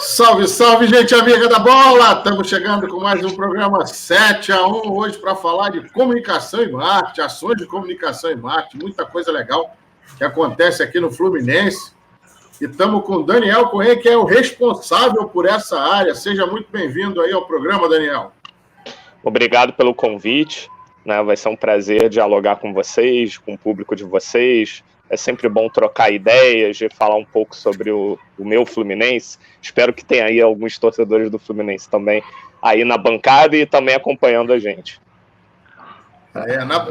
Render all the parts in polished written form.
Salve, salve, gente amiga da bola! Estamos chegando com mais um programa 7-1 hoje para falar de comunicação e marketing, ações de comunicação e marketing, muita coisa legal que acontece aqui no Fluminense. E estamos com o Daniel Cohen, que é o responsável por essa área. Seja muito bem-vindo aí ao programa, Daniel. Obrigado pelo convite, né? Vai ser um prazer dialogar com vocês, com o público de vocês. É sempre bom trocar ideias e falar um pouco sobre o meu Fluminense. Espero que tenha aí alguns torcedores do Fluminense também aí na bancada e também acompanhando a gente.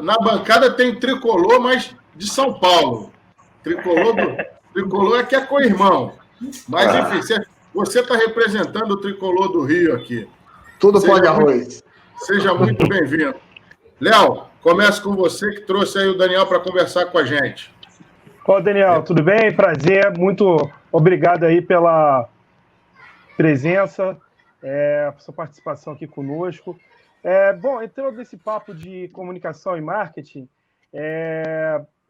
Na bancada tem tricolor, mas de São Paulo. Tricolor é que é co-irmão. Mas, enfim, você está representando o tricolor do Rio aqui. Tudo pode arroz. Seja muito bem-vindo. Léo, começo com você que trouxe aí o Daniel para conversar com a gente. Ô, Daniel, tudo bem? Prazer, muito obrigado aí pela presença, sua participação aqui conosco. Bom, entrando nesse papo de comunicação e marketing,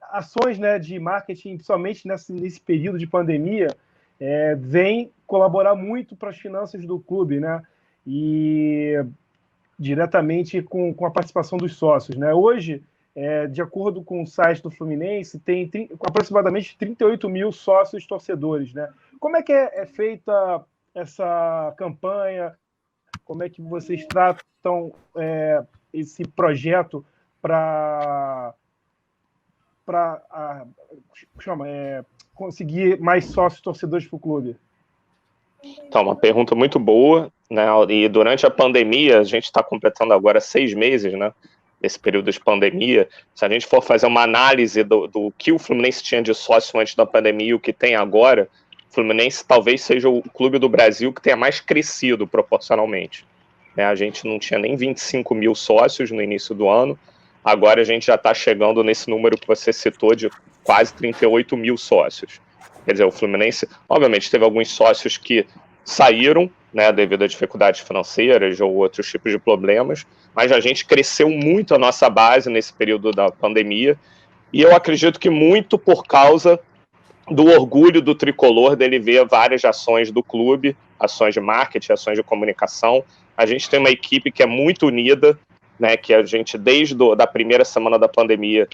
ações, né, de marketing, principalmente nesse período de pandemia, vem colaborar muito para as finanças do clube, né? E diretamente com a participação dos sócios, né? Hoje, de acordo com o site do Fluminense, tem aproximadamente 38 mil sócios torcedores, né? Como é que é feita essa campanha? Como é que vocês tratam esse projeto para conseguir mais sócios torcedores para o clube? Então, uma pergunta muito boa, né? E durante a pandemia, a gente está completando agora 6 meses, né? Esse período de pandemia. Se a gente for fazer uma análise do que o Fluminense tinha de sócio antes da pandemia e o que tem agora, o Fluminense talvez seja o clube do Brasil que tenha mais crescido proporcionalmente. A gente não tinha nem 25 mil sócios no início do ano, agora a gente já está chegando nesse número que você citou de quase 38 mil sócios. Quer dizer, o Fluminense, obviamente, teve alguns sócios que saíram, né, devido a dificuldades financeiras ou outros tipos de problemas, mas a gente cresceu muito a nossa base nesse período da pandemia, e eu acredito que muito por causa do orgulho do tricolor dele ver várias ações do clube, ações de marketing, ações de comunicação. A gente tem uma equipe que é muito unida, né, que a gente, desde a primeira semana da pandemia,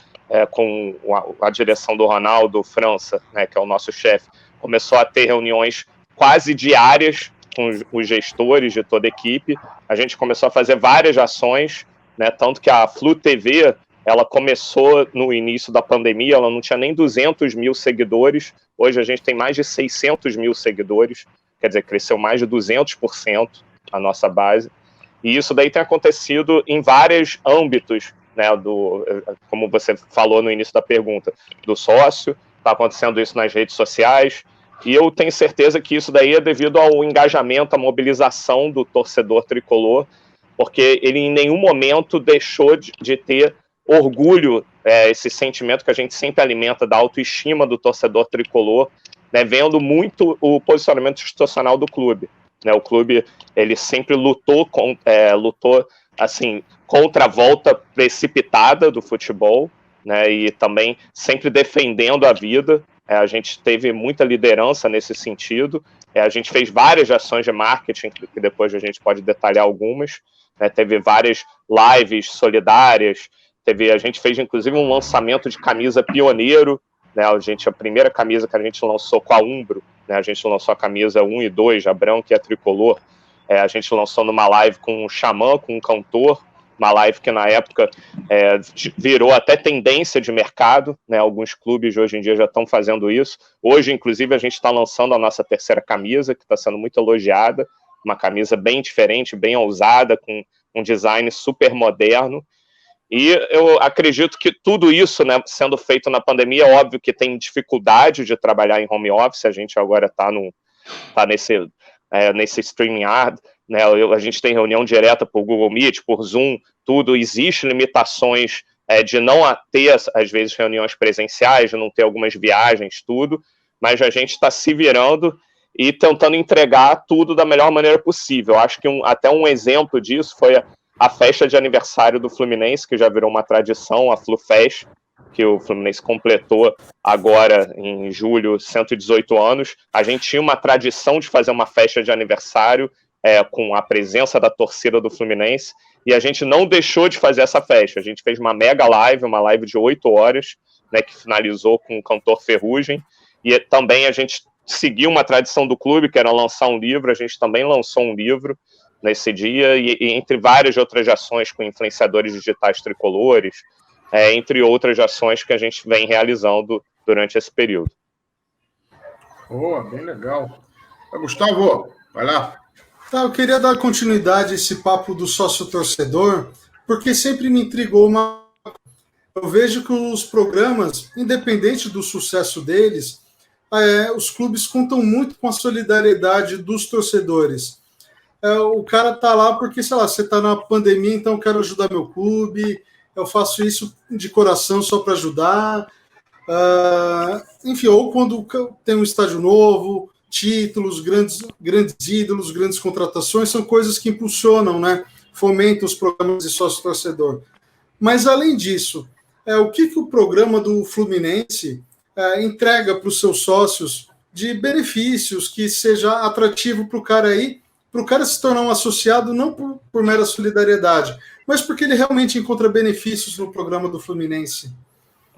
com a direção do Ronaldo França, né, que é o nosso chefe, começou a ter reuniões quase diárias com os gestores de toda a equipe. A gente começou a fazer várias ações, né, tanto que a Flu TV, ela começou no início da pandemia, ela não tinha nem 200 mil seguidores, hoje a gente tem mais de 600 mil seguidores, quer dizer, cresceu mais de 200% a nossa base, e isso daí tem acontecido em vários âmbitos, né, como você falou no início da pergunta, do sócio, está acontecendo isso nas redes sociais, e eu tenho certeza que isso daí é devido ao engajamento, à mobilização do torcedor tricolor, porque ele em nenhum momento deixou de ter orgulho, esse sentimento que a gente sempre alimenta da autoestima do torcedor tricolor, né, vendo muito o posicionamento institucional do clube. Né, o clube, ele sempre lutou assim, contra a volta precipitada do futebol, né, e também sempre defendendo a vida. A gente teve muita liderança nesse sentido. A gente fez várias ações de marketing, que depois a gente pode detalhar algumas. Teve várias lives solidárias. A gente fez, inclusive, um lançamento de camisa pioneiro. Né, a primeira camisa que a gente lançou com a Umbro, né, a gente lançou a camisa 1 e 2, a branca e a tricolor. A gente lançou numa live com um xamã, com um cantor, uma live que na época virou até tendência de mercado, né? Alguns clubes hoje em dia já estão fazendo isso. Hoje, inclusive, a gente está lançando a nossa terceira camisa, que está sendo muito elogiada, uma camisa bem diferente, bem ousada, com um design super moderno. E eu acredito que tudo isso, né, sendo feito na pandemia, é óbvio que tem dificuldade de trabalhar em home office, a gente agora está nesse StreamYard, né, a gente tem reunião direta por Google Meet, por Zoom, tudo, existe limitações de não ter, às vezes, reuniões presenciais, de não ter algumas viagens, tudo, mas a gente está se virando e tentando entregar tudo da melhor maneira possível. Acho que até um exemplo disso foi a festa de aniversário do Fluminense, que já virou uma tradição, a FluFest, que o Fluminense completou agora, em julho, 118 anos. A gente tinha uma tradição de fazer uma festa de aniversário com a presença da torcida do Fluminense, e a gente não deixou de fazer essa festa. A gente fez uma mega live, uma live de 8 horas, né, que finalizou com o cantor Ferrugem, e também a gente seguiu uma tradição do clube, que era lançar um livro. A gente também lançou um livro nesse dia, e entre várias outras ações com influenciadores digitais tricolores, entre outras ações que a gente vem realizando durante esse período. Boa, bem legal. Gustavo, vai lá. Tá, eu queria dar continuidade a esse papo do sócio-torcedor, porque sempre me intrigou Eu vejo que os programas, independente do sucesso deles, os clubes contam muito com a solidariedade dos torcedores. O cara tá lá porque, sei lá, você tá na pandemia, então eu quero ajudar meu clube, eu faço isso de coração só para ajudar. Enfim, ou quando tem um estádio novo, títulos, grandes ídolos, grandes contratações, são coisas que impulsionam, né? Fomentam os programas de sócio-torcedor. Mas, além disso, o que o programa do Fluminense entrega para os seus sócios de benefícios que seja atrativo para o cara aí, para o cara se tornar um associado, não por mera solidariedade, mas porque ele realmente encontra benefícios no programa do Fluminense?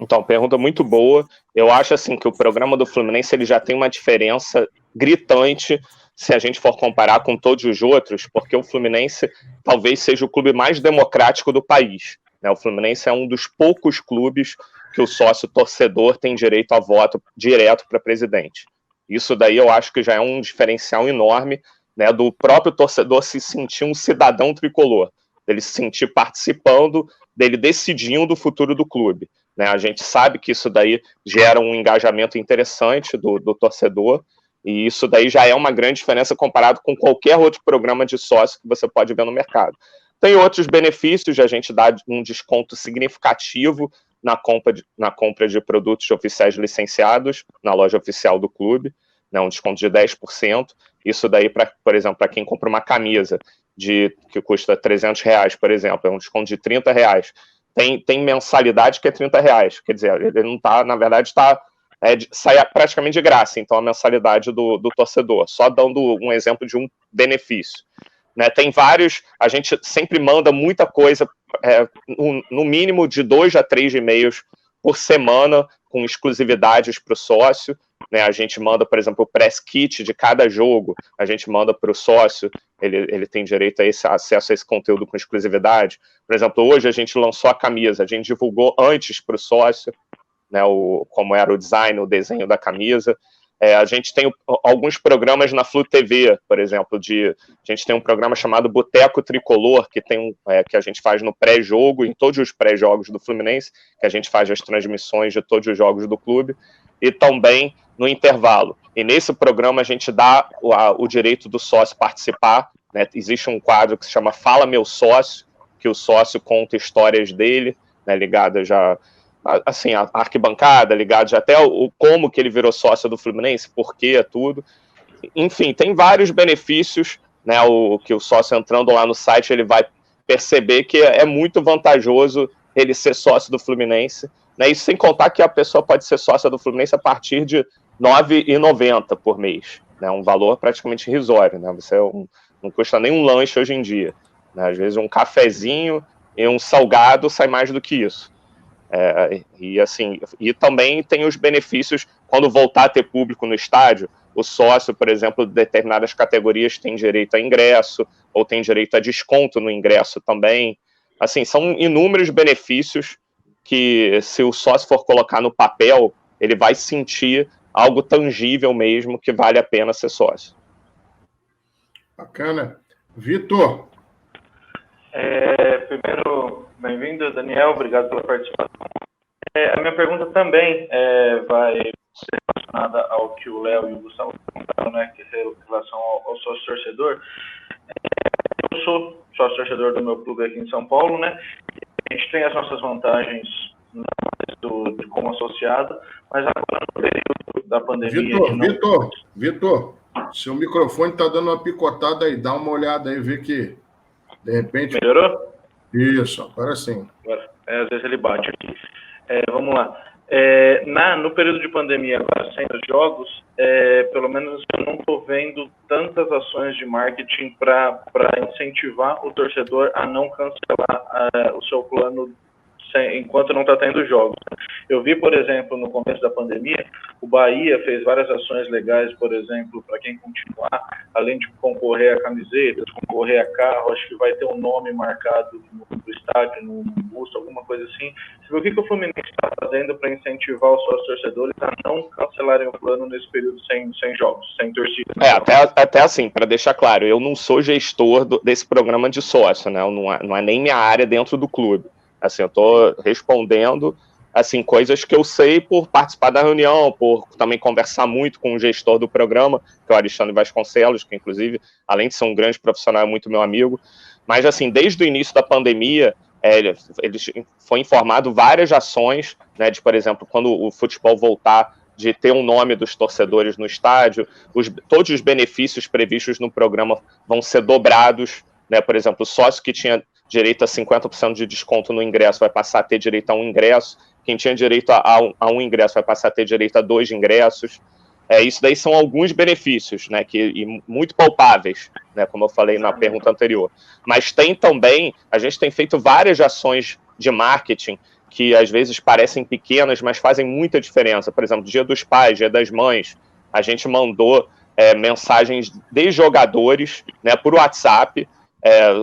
Então, pergunta muito boa. Eu acho assim que o programa do Fluminense ele já tem uma diferença gritante se a gente for comparar com todos os outros, porque o Fluminense talvez seja o clube mais democrático do país, né? O Fluminense é um dos poucos clubes que o sócio torcedor tem direito a voto direto para presidente. Isso daí eu acho que já é um diferencial enorme, né, do próprio torcedor se sentir um cidadão tricolor, dele se sentir participando, dele decidindo o futuro do clube, né? A gente sabe que isso daí gera um engajamento interessante do torcedor, e isso daí já é uma grande diferença comparado com qualquer outro programa de sócio que você pode ver no mercado. Tem outros benefícios, a gente dá um desconto significativo na compra de produtos oficiais licenciados na loja oficial do clube, né, um desconto de 10%. Isso daí, por exemplo, para quem compra uma camisa que custa R$300, por exemplo, é um desconto de R$30. Tem mensalidade que é R$30, quer dizer, ele não está, na verdade, sai praticamente de graça, então, a mensalidade do torcedor, só dando um exemplo de um benefício. Né, tem vários, a gente sempre manda muita coisa, no mínimo de 2 a 3 e-mails por semana, com exclusividades para o sócio, né? A gente manda, por exemplo, o press kit de cada jogo, a gente manda para o sócio, ele tem direito a acesso a esse conteúdo com exclusividade. Por exemplo, hoje a gente lançou a camisa, a gente divulgou antes para o sócio, né, como era o design, o desenho da camisa. A gente tem alguns programas na Flu TV, por exemplo, a gente tem um programa chamado Boteco Tricolor, que a gente faz no pré-jogo, em todos os pré-jogos do Fluminense, que a gente faz as transmissões de todos os jogos do clube, e também no intervalo. E nesse programa a gente dá o direito do sócio participar, né? Existe um quadro que se chama Fala Meu Sócio, que o sócio conta histórias dele, né, ligadas já... assim, a arquibancada, ligado até como que ele virou sócio do Fluminense, por quê, tudo. Enfim, tem vários benefícios, né, que o sócio entrando lá no site, ele vai perceber que é muito vantajoso ele ser sócio do Fluminense, né, isso sem contar que a pessoa pode ser sócia do Fluminense a partir de R$ 9,90 por mês, né, um valor praticamente irrisório, né, não custa nem um lanche hoje em dia, né, às vezes um cafezinho e um salgado sai mais do que isso. E também tem os benefícios quando voltar a ter público no estádio. O sócio, por exemplo, de determinadas categorias tem direito a ingresso ou tem direito a desconto no ingresso também. Assim, são inúmeros benefícios que, se o sócio for colocar no papel, ele vai sentir algo tangível mesmo que vale a pena ser sócio. Bacana. Vitor. Primeiro, bem-vindo, Daniel, obrigado pela participação. A minha pergunta também vai ser relacionada ao que o Léo e o Gustavo perguntaram, né, que é em relação ao sócio-torcedor. Eu sou sócio-torcedor do meu clube aqui em São Paulo, né, a gente tem as nossas vantagens de como associado, mas agora no período da pandemia... Vitor, seu microfone está dando uma picotada aí, dá uma olhada aí, vê que de repente... Melhorou? Isso, agora sim. Às vezes ele bate aqui. Vamos lá. No período de pandemia, agora sem os jogos, pelo menos eu não estou vendo tantas ações de marketing para incentivar o torcedor a não cancelar o seu plano enquanto não está tendo jogos. Eu vi, por exemplo, no começo da pandemia, o Bahia fez várias ações legais, por exemplo, para quem continuar, além de concorrer a camisetas, concorrer a carro, acho que vai ter um nome marcado no estádio, no busto, alguma coisa assim. Você viu o que o Fluminense está fazendo para incentivar os seus torcedores a não cancelarem o plano nesse período sem jogos, sem torcida? Até assim, para deixar claro, eu não sou gestor desse programa de sócio, né? Não é nem minha área dentro do clube. Assim, eu estou respondendo assim, coisas que eu sei por participar da reunião, por também conversar muito com o gestor do programa, que é o Alexandre Vasconcelos, que inclusive, além de ser um grande profissional, é muito meu amigo. Mas assim, desde o início da pandemia, foi informado várias ações, né, de, por exemplo, quando o futebol voltar, de ter um nome dos torcedores no estádio, todos os benefícios previstos no programa vão ser dobrados, né? Por exemplo, o sócio que tinha direito a 50% de desconto no ingresso vai passar a ter direito a um ingresso, quem tinha direito a um ingresso vai passar a ter direito a 2 ingressos. Isso daí são alguns benefícios, né, e muito palpáveis, né, como eu falei na pergunta anterior. Mas tem também, a gente tem feito várias ações de marketing que às vezes parecem pequenas, mas fazem muita diferença. Por exemplo, Dia dos Pais, Dia das Mães, a gente mandou mensagens de jogadores, né, por WhatsApp.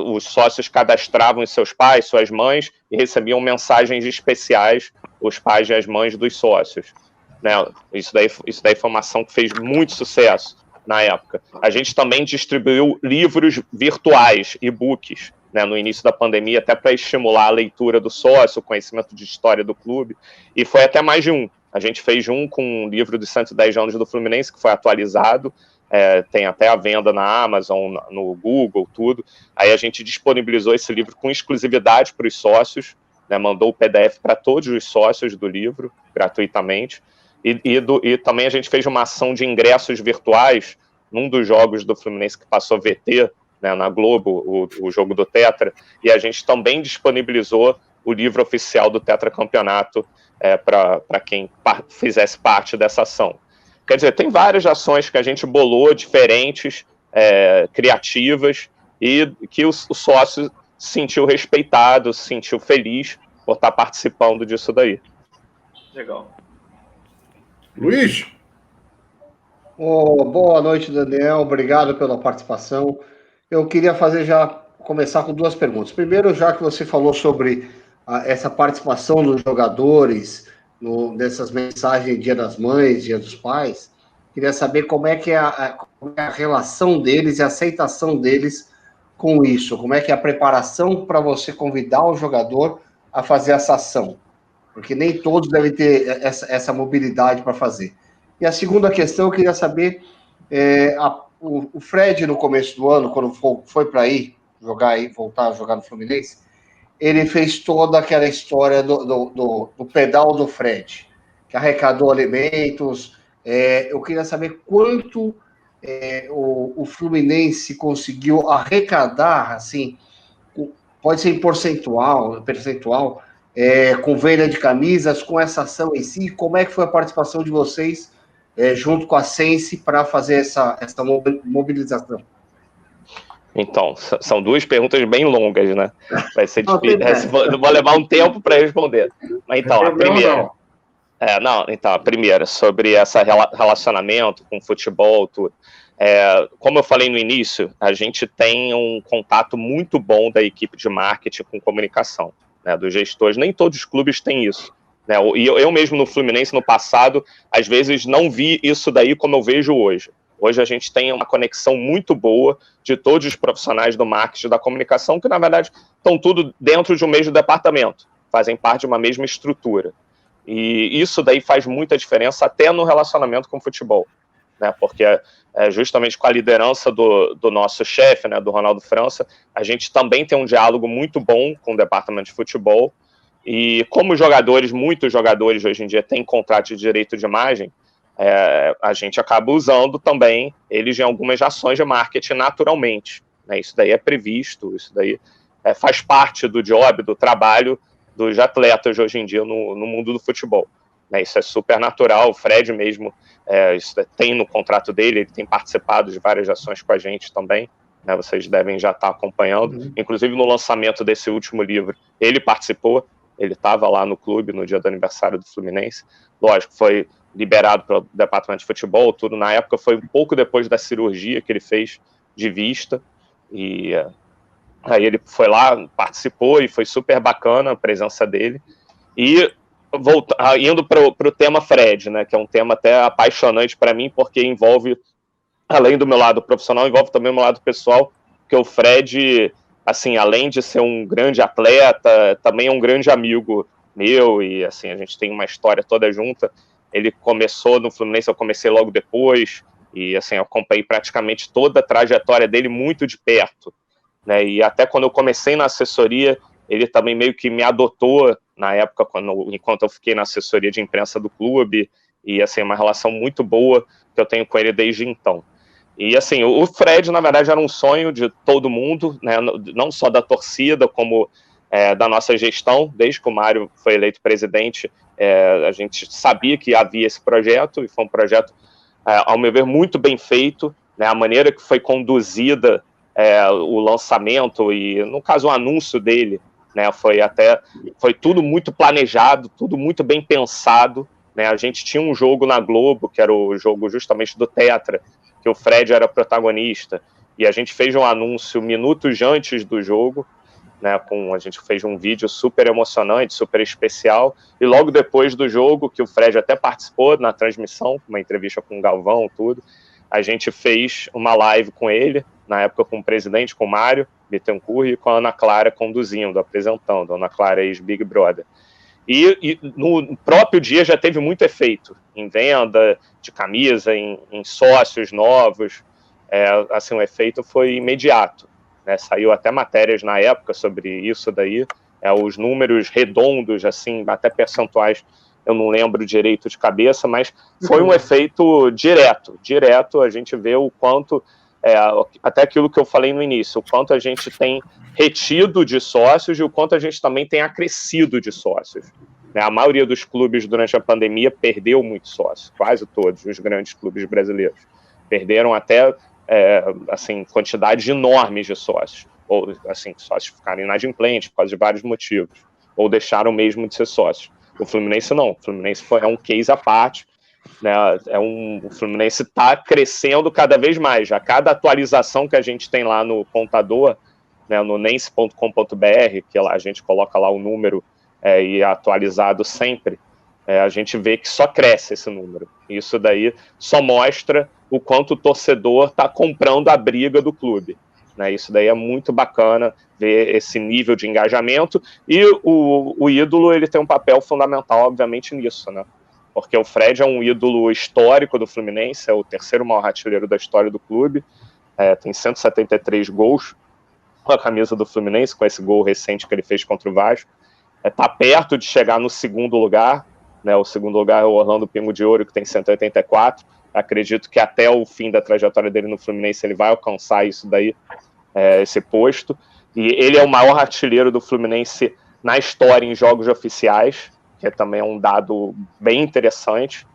Os sócios cadastravam os seus pais, suas mães, e recebiam mensagens especiais, os pais e as mães dos sócios. Né? Isso daí foi uma ação que fez muito sucesso na época. A gente também distribuiu livros virtuais, e-books, né, no início da pandemia, até para estimular a leitura do sócio, o conhecimento de história do clube, e foi até mais de um. A gente fez um com um livro dos 110 anos do Fluminense, que foi atualizado, tem até a venda na Amazon, no Google, tudo. Aí a gente disponibilizou esse livro com exclusividade para os sócios, né, mandou o PDF para todos os sócios do livro, gratuitamente, e também a gente fez uma ação de ingressos virtuais num dos jogos do Fluminense que passou VT, né, na Globo, o jogo do Tetra, e a gente também disponibilizou o livro oficial do Tetracampeonato para quem fizesse parte dessa ação. Quer dizer, tem várias ações que a gente bolou, diferentes, criativas, e que o sócio se sentiu respeitado, se sentiu feliz por estar participando disso daí. Legal. Luiz? Boa noite, Daniel. Obrigado pela participação. Eu queria começar com 2 perguntas. Primeiro, já que você falou sobre essa participação dos jogadores nessas mensagens Dia das Mães, Dia dos Pais, queria saber como é que é a relação deles e a aceitação deles com isso. Como é que é a preparação para você convidar o jogador a fazer essa ação? Porque nem todos devem ter essa mobilidade para fazer. E a segunda questão, eu queria saber, o Fred, no começo do ano, quando foi para voltar a jogar no Fluminense, ele fez toda aquela história do pedal do Fred, que arrecadou alimentos. Eu queria saber quanto o Fluminense conseguiu arrecadar, assim, pode ser em percentual, com venda de camisas, com essa ação em si. Como é que foi a participação de vocês junto com a Sense para fazer essa mobilização? Então, são 2 perguntas bem longas, né? Vai ser difícil. Vou levar um tempo para responder. Mas então, a primeira. A primeira, sobre esse relacionamento com o futebol, tudo. Como eu falei no início, a gente tem um contato muito bom da equipe de marketing com comunicação, né, dos gestores. Nem todos os clubes têm isso. Né? E eu mesmo no Fluminense, no passado, às vezes não vi isso daí como eu vejo hoje. Hoje a gente tem uma conexão muito boa de todos os profissionais do marketing e da comunicação, que na verdade estão tudo dentro de um mesmo departamento, fazem parte de uma mesma estrutura. E isso daí faz muita diferença até no relacionamento com o futebol, né? Porque justamente com a liderança do nosso chefe, né, do Ronaldo França, a gente também tem um diálogo muito bom com o departamento de futebol. E como muitos jogadores hoje em dia têm contrato de direito de imagem, a gente acaba usando também eles em algumas ações de marketing naturalmente, né? Isso daí é previsto, isso daí faz parte do job, do trabalho dos atletas hoje em dia no mundo do futebol. Né, isso é super natural. O Fred mesmo isso tem no contrato dele, ele tem participado de várias ações com a gente também, né, vocês devem já estar acompanhando, inclusive no lançamento desse último livro, ele participou, ele estava lá no clube no dia do aniversário do Fluminense, lógico, foi liberado pelo departamento de futebol, tudo na época, foi um pouco depois da cirurgia que ele fez de vista, e aí ele foi lá, participou, e foi super bacana a presença dele, e indo para o tema Fred, né, que é um tema até apaixonante para mim, porque envolve, além do meu lado profissional, envolve também o meu lado pessoal, porque o Fred, assim, além de ser um grande atleta, também é um grande amigo meu, e assim, a gente tem uma história toda junta. Ele começou no Fluminense, eu comecei logo depois, e assim, eu acompanhei praticamente toda a trajetória dele muito de perto, né, e até quando eu comecei na assessoria, ele também meio que me adotou na época, enquanto eu fiquei na assessoria de imprensa do clube, e assim, uma relação muito boa que eu tenho com ele desde então. E assim, o Fred, na verdade, era um sonho de todo mundo, né, não só da torcida, como da nossa gestão. Desde que o Mário foi eleito presidente, a gente sabia que havia esse projeto, e foi um projeto, ao meu ver, muito bem feito, né, a maneira que foi conduzida o lançamento, e no caso o anúncio dele, né, foi tudo muito planejado, tudo muito bem pensado, né, a gente tinha um jogo na Globo, que era o jogo justamente do Tetra, que o Fred era protagonista, e a gente fez um anúncio minutos antes do jogo, né, a gente fez um vídeo super emocionante, super especial, e logo depois do jogo, que o Fred até participou na transmissão, uma entrevista com o Galvão, tudo, a gente fez uma live com ele, na época com o presidente, com o Mário Bittencourt, e com a Ana Clara conduzindo, apresentando, a Ana Clara ex-Big Brother. E no próprio dia já teve muito efeito, em venda de camisa, em sócios novos, assim, o efeito foi imediato, né? Saiu até matérias na época sobre isso daí, os números redondos, assim, até percentuais, eu não lembro direito de cabeça, mas foi um efeito direto, a gente vê o quanto, até aquilo que eu falei no início, o quanto a gente tem retido de sócios e o quanto a gente também tem acrescido de sócios. Né? A maioria dos clubes durante a pandemia perdeu muitos sócios, quase todos os grandes clubes brasileiros. Perderam até, assim, quantidades enormes de sócios, ou assim, sócios ficaram inadimplentes por causa de vários motivos, ou deixaram mesmo de ser sócios. O Fluminense não, o Fluminense é um case à parte, né? O Fluminense está crescendo cada vez mais. A cada atualização que a gente tem lá no contador, né, no nense.com.br, que lá a gente coloca lá o número e é atualizado sempre, a gente vê que só cresce esse número. Isso daí só mostra o quanto o torcedor está comprando a briga do clube. Né? Isso daí é muito bacana, ver esse nível de engajamento, e o ídolo ele tem um papel fundamental, obviamente, nisso, né? Porque o Fred é um ídolo histórico do Fluminense, é o terceiro maior artilheiro da história do clube, tem 173 gols com a camisa do Fluminense, com esse gol recente que ele fez contra o Vasco, está perto de chegar no segundo lugar, né? O segundo lugar é o Orlando Pingo de Ouro, que tem 184, acredito que até o fim da trajetória dele no Fluminense ele vai alcançar isso daí, esse posto, e ele é o maior artilheiro do Fluminense na história em jogos oficiais, que também é um dado bem interessante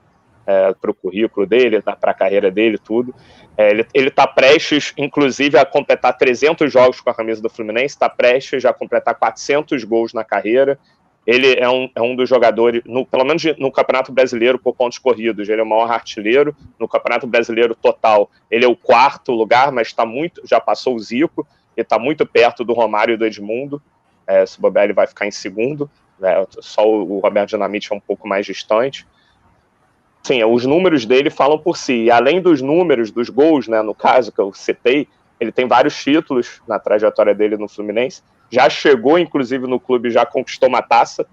para o currículo dele, para a carreira dele, tudo. Ele está prestes, inclusive, a completar 300 jogos com a camisa do Fluminense, está prestes a completar 400 gols na carreira. Ele é um dos jogadores, pelo menos no Campeonato Brasileiro, por pontos corridos, ele é o maior artilheiro. No Campeonato Brasileiro total, ele é o quarto lugar, mas já passou o Zico, e está muito perto do Romário e do Edmundo. Se bobear, ele vai ficar em segundo, né? Só o Roberto Dinamite é um pouco mais distante. Sim, os números dele falam por si, e além dos números, dos gols, né, no caso que eu citei, ele tem vários títulos na trajetória dele no Fluminense, já chegou, inclusive, no clube, já conquistou uma taça,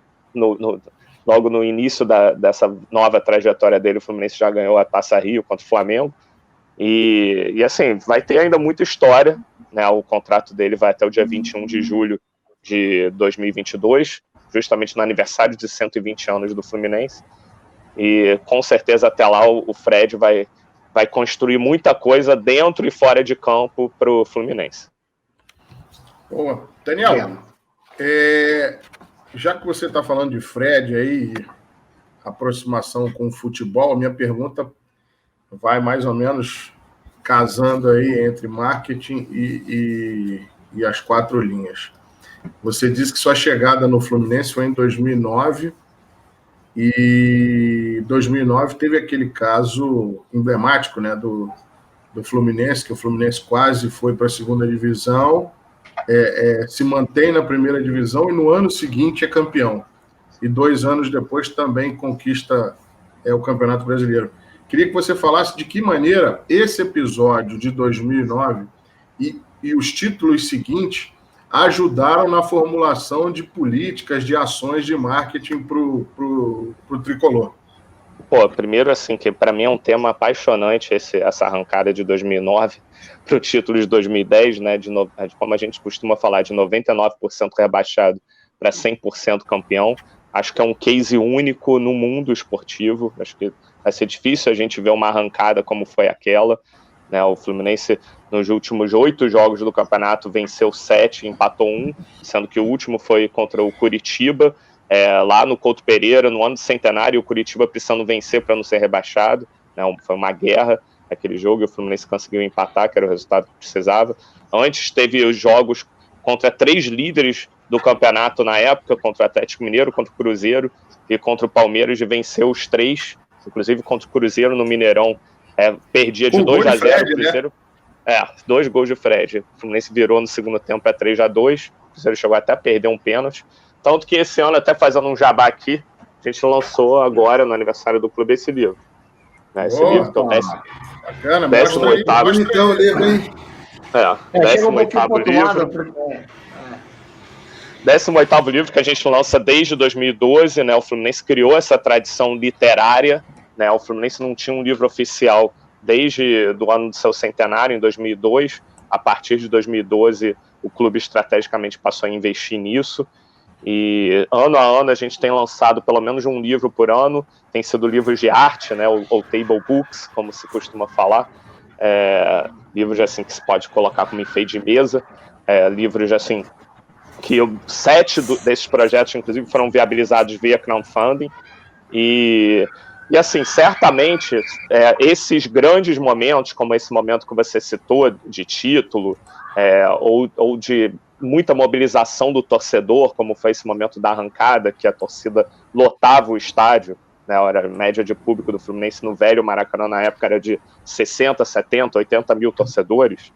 logo no início dessa nova trajetória dele, o Fluminense já ganhou a Taça Rio contra o Flamengo, e assim, vai ter ainda muita história, né, o contrato dele vai até o dia 21 de julho de 2022, justamente no aniversário de 120 anos do Fluminense, e com certeza até lá o Fred vai construir muita coisa dentro e fora de campo para o Fluminense. Boa. Daniel, já que você está falando de Fred aí, aproximação com o futebol, a minha pergunta vai mais ou menos casando aí entre marketing e as 4 linhas. Você disse que sua chegada no Fluminense foi em 2009, e 2009 teve aquele caso emblemático, né, do Fluminense, que o Fluminense quase foi para a segunda divisão, se mantém na primeira divisão e no ano seguinte é campeão. E 2 anos depois também conquista o Campeonato Brasileiro. Queria que você falasse de que maneira esse episódio de 2009 e os títulos seguintes ajudaram na formulação de políticas, de ações de marketing para o Tricolor. Pô, primeiro, assim, que para mim é um tema apaixonante essa arrancada de 2009 para o título de 2010, né, como a gente costuma falar, de 99% rebaixado para 100% campeão. Acho que é um case único no mundo esportivo. Acho que vai ser difícil a gente ver uma arrancada como foi aquela, né? O Fluminense, nos últimos 8 jogos do campeonato, venceu 7, empatou 1, sendo que o último foi contra o Curitiba, lá no Couto Pereira, no ano de centenário, o Curitiba precisando vencer para não ser rebaixado, né? Foi uma guerra aquele jogo, e o Fluminense conseguiu empatar, que era o resultado que precisava. Antes teve os jogos contra 3 líderes do campeonato na época, contra o Atlético Mineiro, contra o Cruzeiro e contra o Palmeiras, e venceu os 3, inclusive contra o Cruzeiro no Mineirão, perdia de 2-0 o Cruzeiro, né? 2 gols de Fred. O Fluminense virou no segundo tempo 3-2, o Cruzeiro chegou até a perder um pênalti. Tanto que esse ano, até fazendo um jabá aqui, a gente lançou agora, no aniversário do clube, esse livro. Né? Esse livro que é o 18º. Então, livro, hein? 18º livro. 18º livro que a gente lança desde 2012, né? O Fluminense criou essa tradição literária, né? O Fluminense não tinha um livro oficial desde do ano do seu centenário, em 2002. A partir de 2012, o clube estrategicamente passou a investir nisso. E ano a ano a gente tem lançado pelo menos um livro por ano. Tem sido livros de arte, né? Ou table books, como se costuma falar. Livros assim que se pode colocar como enfeite de mesa. Livros assim que 7 desses projetos, inclusive, foram viabilizados via crowdfunding. E assim, certamente, esses grandes momentos, como esse momento que você citou, de título, ou de muita mobilização do torcedor, como foi esse momento da arrancada, que a torcida lotava o estádio, né? A média de público do Fluminense no velho Maracanã, na época, era de 60, 70, 80 mil torcedores.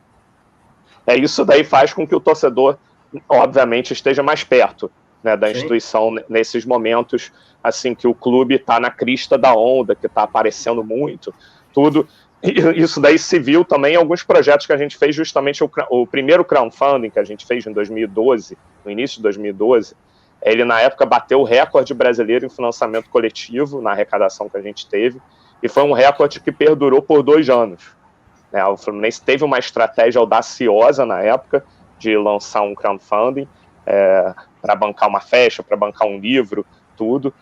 Isso daí faz com que o torcedor, obviamente, esteja mais perto, né, da instituição nesses momentos, assim, que o clube está na crista da onda, que está aparecendo muito, tudo. E isso daí se viu também em alguns projetos que a gente fez, justamente o primeiro crowdfunding que a gente fez em 2012, no início de 2012, ele na época bateu o recorde brasileiro em financiamento coletivo, na arrecadação que a gente teve, e foi um recorde que perdurou por 2 anos. Né? O Fluminense teve uma estratégia audaciosa na época de lançar um crowdfunding para bancar uma festa, para bancar um livro, tudo.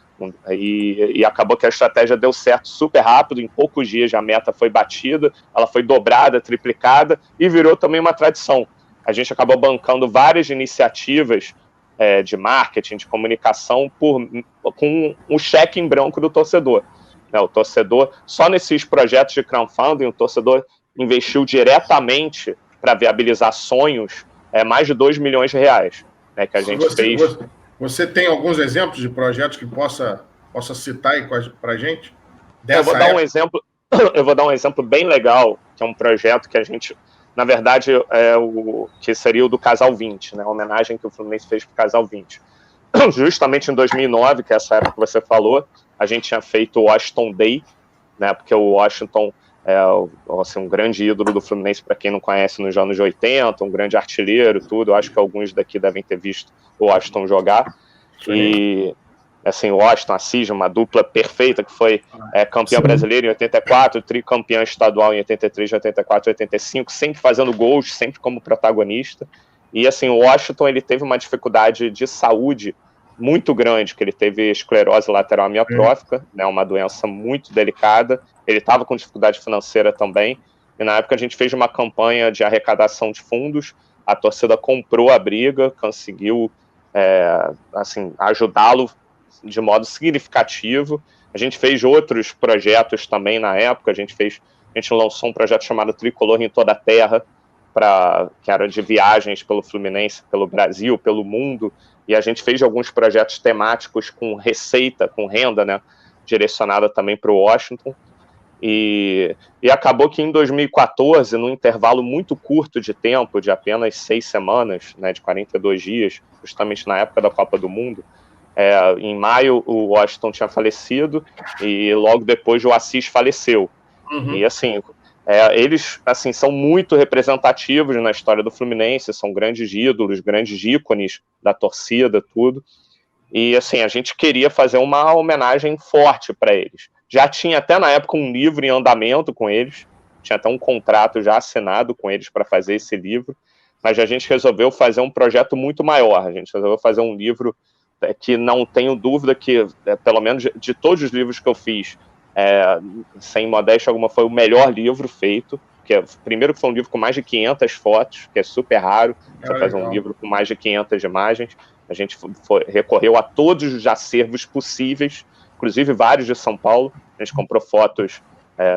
E acabou que a estratégia deu certo super rápido, em poucos dias a meta foi batida, ela foi dobrada, triplicada, e virou também uma tradição. A gente acabou bancando várias iniciativas de marketing, de comunicação, com um cheque em branco do torcedor. Né? O torcedor, só nesses projetos de crowdfunding, o torcedor investiu diretamente para viabilizar sonhos, mais de R$2 milhões, né, que a gente fez. Você tem alguns exemplos de projetos que possa citar aí para a gente? Eu vou dar um exemplo bem legal, que é um projeto que a gente, na verdade, que seria o do Casal 20, né, a homenagem que o Fluminense fez para o Casal 20. Justamente em 2009, que é essa época que você falou, a gente tinha feito o Washington Day, né, porque o Washington assim, um grande ídolo do Fluminense, para quem não conhece, nos anos 80, um grande artilheiro, tudo. Eu acho que alguns daqui devem ter visto o Washington jogar. Sim. E assim, o Washington, Assis, uma dupla perfeita, que foi campeão brasileiro em 84, tricampeão estadual em 83, 84 e 85, sempre fazendo gols, sempre como protagonista. E assim, o Washington, ele teve uma dificuldade de saúde muito grande, que ele teve esclerose lateral amiotrófica, né, uma doença muito delicada. Ele estava com dificuldade financeira também, e na época a gente fez uma campanha de arrecadação de fundos, a torcida comprou a briga, conseguiu assim, ajudá-lo de modo significativo. A gente fez outros projetos também na época, a gente lançou um projeto chamado Tricolor em Toda a Terra, que era de viagens pelo Fluminense, pelo Brasil, pelo mundo, e a gente fez alguns projetos temáticos com receita, com renda, né, direcionada também para o Washington, e acabou que em 2014, num intervalo muito curto de tempo, de apenas 6 semanas, né, de 42 dias, justamente na época da Copa do Mundo, em maio o Washington tinha falecido, e logo depois o Assis faleceu. Uhum. E assim, eles assim, são muito representativos na história do Fluminense, são grandes ídolos, grandes ícones da torcida, tudo. E assim, a gente queria fazer uma homenagem forte para eles. Já tinha até na época um livro em andamento com eles, tinha até um contrato já assinado com eles para fazer esse livro, mas a gente resolveu fazer um projeto muito maior. A gente resolveu fazer um livro que não tenho dúvida que, pelo menos de todos os livros que eu fiz, sem modéstia alguma, foi o melhor livro feito, primeiro que foi um livro com mais de 500 fotos, que é super raro, você fazer um livro com mais de 500 imagens. A gente recorreu a todos os acervos possíveis, inclusive vários de São Paulo. A gente comprou fotos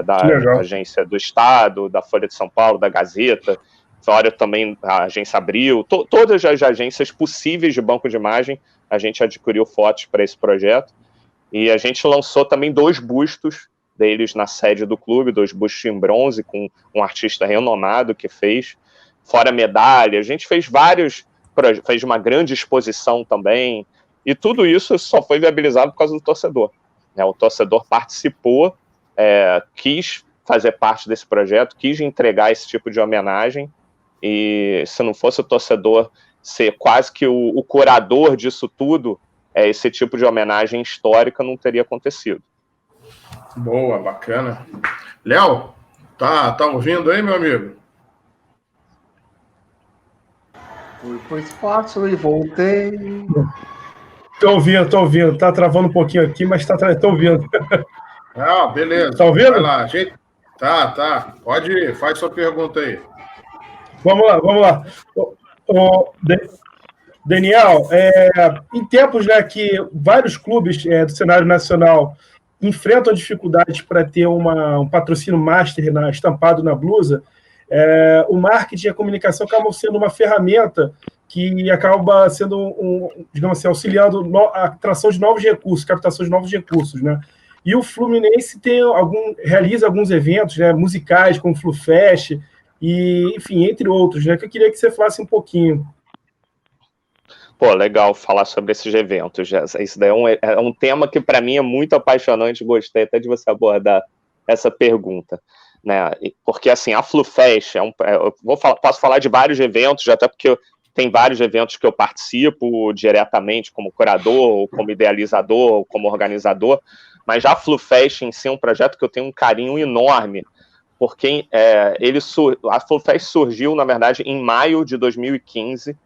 da Agência do Estado, da Folha de São Paulo, da Gazeta, fora também a Agência Abril, todas as agências possíveis de banco de imagem, a gente adquiriu fotos para esse projeto. E a gente lançou também 2 bustos deles na sede do clube, 2 bustos em bronze, com um artista renomado que fez, fora medalha. A gente fez fez uma grande exposição também, e tudo isso só foi viabilizado por causa do torcedor. O torcedor participou, quis fazer parte desse projeto, quis entregar esse tipo de homenagem, e se não fosse o torcedor ser quase que o curador disso tudo, esse tipo de homenagem histórica não teria acontecido. Boa, bacana. Léo, tá ouvindo aí, meu amigo? Fui pro espaço e voltei. Tô ouvindo. Tá travando um pouquinho aqui, mas tô ouvindo. Beleza. Tá ouvindo? Vai lá, gente. Tá. Pode ir, faz sua pergunta aí. Vamos lá. Daniel, em tempos, né, que vários clubes do cenário nacional enfrentam dificuldades para ter um patrocínio master estampado na blusa, o marketing e a comunicação acabam sendo uma ferramenta que acaba sendo, digamos assim, auxiliando a atração de novos recursos, captação de novos recursos, né? E o Fluminense realiza alguns eventos, né, musicais, como o FluFest, e, enfim, entre outros, né, que eu queria que você falasse um pouquinho. Pô, legal falar sobre esses eventos. Isso daí é um tema que, para mim, é muito apaixonante. Gostei até de você abordar essa pergunta, né? Porque, assim, a FluFest posso falar de vários eventos, até porque tem vários eventos que eu participo diretamente como curador, ou como idealizador, ou como organizador, mas a FluFest em si é um projeto que eu tenho um carinho enorme, porque a FluFest surgiu, na verdade, em maio de 2015,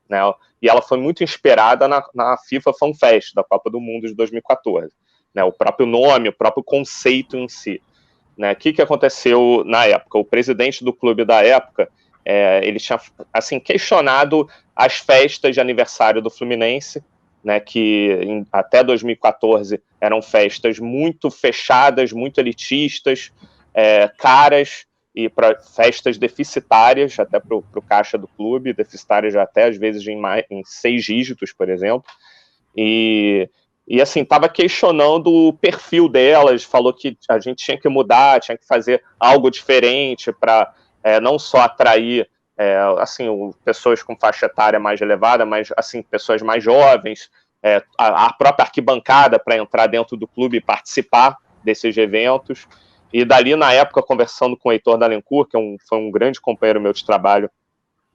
né? E ela foi muito inspirada na FIFA Fan Fest, da Copa do Mundo de 2014. Né? O próprio nome, o próprio conceito em si. Né? O que aconteceu na época? O presidente do clube da época, ele tinha assim, questionado as festas de aniversário do Fluminense, né, que até 2014 eram festas muito fechadas, muito elitistas, caras, e para festas deficitárias, até para o caixa do clube, deficitárias já até às vezes em 6 dígitos, por exemplo, e assim, estava questionando o perfil delas, falou que a gente tinha que mudar, tinha que fazer algo diferente para não só atrair assim, pessoas com faixa etária mais elevada, mas assim, pessoas mais jovens, a própria arquibancada para entrar dentro do clube e participar desses eventos. E dali, na época, conversando com o Heitor Dalencourt, que foi um grande companheiro meu de trabalho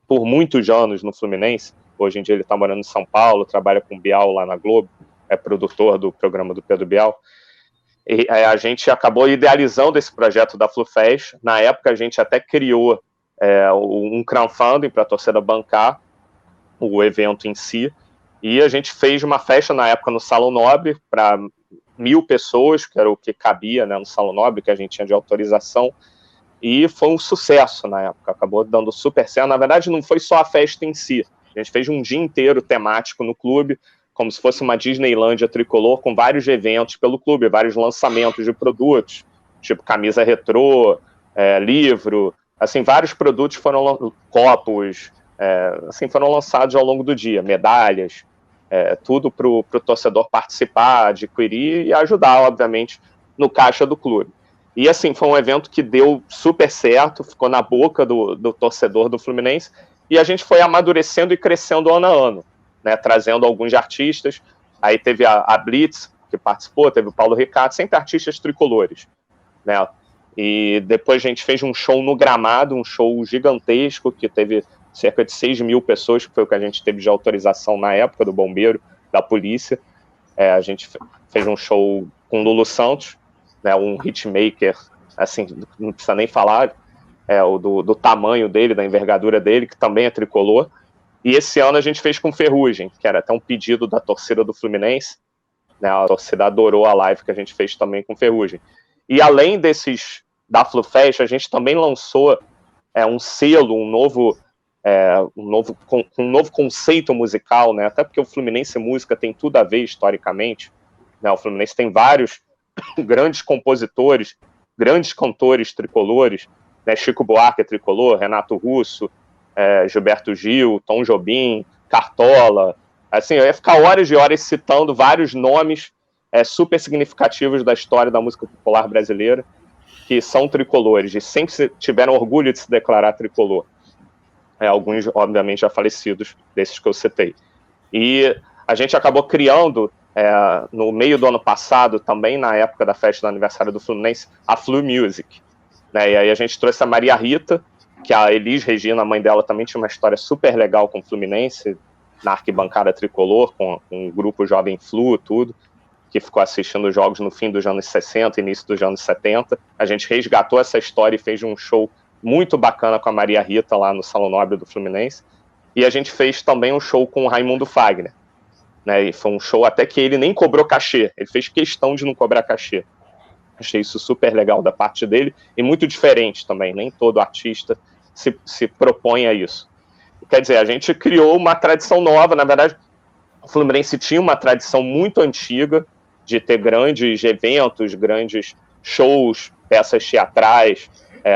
por muitos anos no Fluminense, hoje em dia ele está morando em São Paulo, trabalha com o Bial lá na Globo, é produtor do programa do Pedro Bial, e a gente acabou idealizando esse projeto da FluFest. Na época, a gente até criou um crowdfunding para a torcida bancar o evento em si, e a gente fez uma festa na época no Salão Nobre para 1.000 pessoas, que era o que cabia, né, no Salão Nobre, que a gente tinha de autorização, e foi um sucesso na época, acabou dando super certo. Na verdade, não foi só a festa em si, A gente fez um dia inteiro temático no clube, como se fosse uma Disneylândia tricolor, com vários eventos pelo clube, vários lançamentos de produtos, tipo camisa retrô, livro, assim, vários produtos copos, assim, foram lançados ao longo do dia, medalhas, tudo para o torcedor participar, adquirir e ajudar, obviamente, no caixa do clube. E, assim, foi um evento que deu super certo, ficou na boca do torcedor do Fluminense, e a gente foi amadurecendo e crescendo ano a ano, né, trazendo alguns artistas. Aí teve a Blitz, que participou, teve o Paulo Ricardo, sempre artistas tricolores, né? E depois a gente fez um show no gramado, um show gigantesco, que teve cerca de 6 mil pessoas, que foi o que a gente teve de autorização na época do bombeiro, da polícia. A gente fez um show com Lulu Santos, né, um hitmaker, assim, não precisa nem falar, do tamanho dele, da envergadura dele, que também é tricolor. E esse ano a gente fez com Ferrugem, que era até um pedido da torcida do Fluminense, né, a torcida adorou a live que a gente fez também com Ferrugem. E além desses da FluFest, a gente também lançou um selo, um novo conceito musical, né? Até porque o Fluminense Música tem tudo a ver historicamente, né? O Fluminense tem vários grandes compositores, grandes cantores tricolores, né? Chico Buarque é tricolor, Renato Russo, Gilberto Gil, Tom Jobim, Cartola. Assim, eu ia ficar horas e horas citando vários nomes super significativos da história da música popular brasileira, que são tricolores e sempre tiveram orgulho de se declarar tricolor. Alguns, obviamente, já falecidos, desses que eu citei. E a gente acabou criando, no meio do ano passado, também na época da festa do aniversário do Fluminense, a Flu Music, né? E aí a gente trouxe a Maria Rita, que a Elis Regina, a mãe dela, também tinha uma história super legal com o Fluminense, na arquibancada tricolor, com um grupo Jovem Flu, tudo, que ficou assistindo os jogos no fim dos anos 60, início dos anos 70. A gente resgatou essa história e fez um show muito bacana com a Maria Rita lá no Salão Nobre do Fluminense. E a gente fez também um show com o Raimundo Fagner, né? E foi um show até que ele nem cobrou cachê, ele fez questão de não cobrar cachê. Achei isso super legal da parte dele e muito diferente também, nem todo artista se propõe a isso. Quer dizer, a gente criou uma tradição nova, na verdade, o Fluminense tinha uma tradição muito antiga de ter grandes eventos, grandes shows, peças teatrais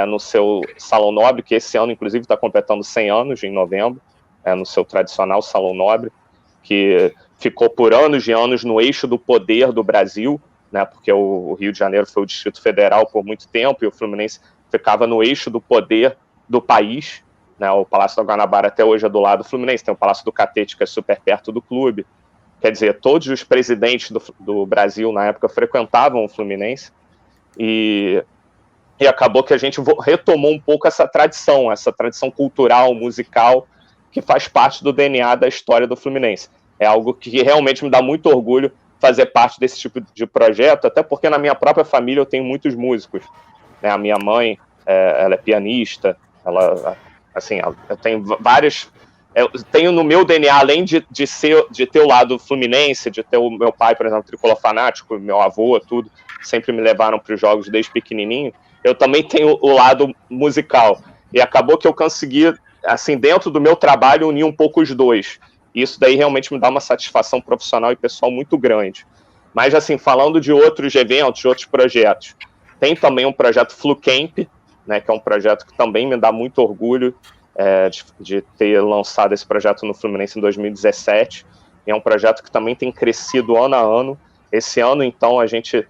no seu Salão Nobre, que esse ano, inclusive, está completando 100 anos, em novembro, no seu tradicional Salão Nobre, que ficou por anos e anos no eixo do poder do Brasil, né, porque o Rio de Janeiro foi o Distrito Federal por muito tempo, e o Fluminense ficava no eixo do poder do país, né? O Palácio da Guanabara até hoje é do lado do Fluminense, tem o Palácio do Catete, que é super perto do clube. Quer dizer, todos os presidentes do Brasil, na época, frequentavam o Fluminense, e acabou que a gente retomou um pouco essa tradição cultural, musical, que faz parte do DNA da história do Fluminense. É algo que realmente me dá muito orgulho fazer parte desse tipo de projeto, até porque na minha própria família eu tenho muitos músicos, né? A minha mãe, ela é pianista, eu tenho várias... Eu tenho no meu DNA, além de ter o lado fluminense, de ter o meu pai, por exemplo, tricolor fanático, meu avô, tudo, sempre me levaram para os jogos desde pequenininho, eu também tenho o lado musical. E acabou que eu consegui, assim, dentro do meu trabalho, unir um pouco os dois. E isso daí realmente me dá uma satisfação profissional e pessoal muito grande. Mas, assim, falando de outros eventos, de outros projetos, tem também um projeto FluCamp, né, que é um projeto que também me dá muito orgulho de ter lançado esse projeto no Fluminense em 2017. E é um projeto que também tem crescido ano a ano. Esse ano, então, a gente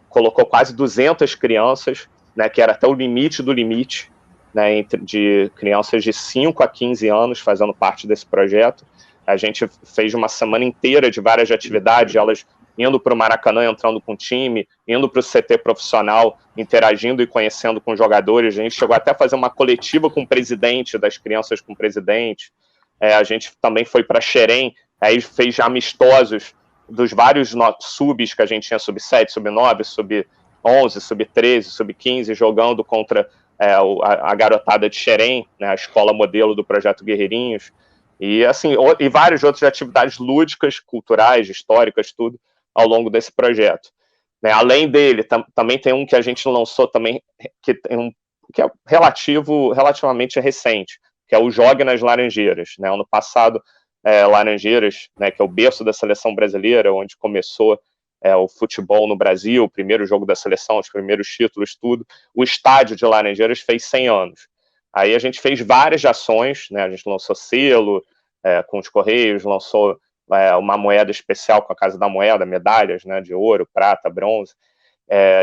colocou quase 200 crianças, né, que era até o limite do limite, né, de crianças de 5 a 15 anos fazendo parte desse projeto. A gente fez uma semana inteira de várias atividades, elas indo para o Maracanã, entrando com o time, indo para o CT profissional, interagindo e conhecendo com jogadores. A gente chegou até a fazer uma coletiva com o presidente, das crianças com o presidente. A gente também foi para Xerém, aí fez amistosos dos vários subs que a gente tinha, sub-7, sub-9, sub-11, sub-13, sub-15, jogando contra a garotada de Xerém, né, a escola modelo do Projeto Guerreirinhos, e assim, e várias outras atividades lúdicas, culturais, históricas, tudo, ao longo desse projeto. Né, além dele, também tem um que a gente lançou também, que é relativamente recente, que é o Jogue nas Laranjeiras, né? Ano passado, Laranjeiras, né, que é o berço da seleção brasileira, onde começou o futebol no Brasil, o primeiro jogo da seleção, os primeiros títulos, tudo. O estádio de Laranjeiras fez 100 anos. Aí a gente fez várias ações, né? A gente lançou selo com os Correios, lançou uma moeda especial com a Casa da Moeda, medalhas, né, de ouro, prata, bronze.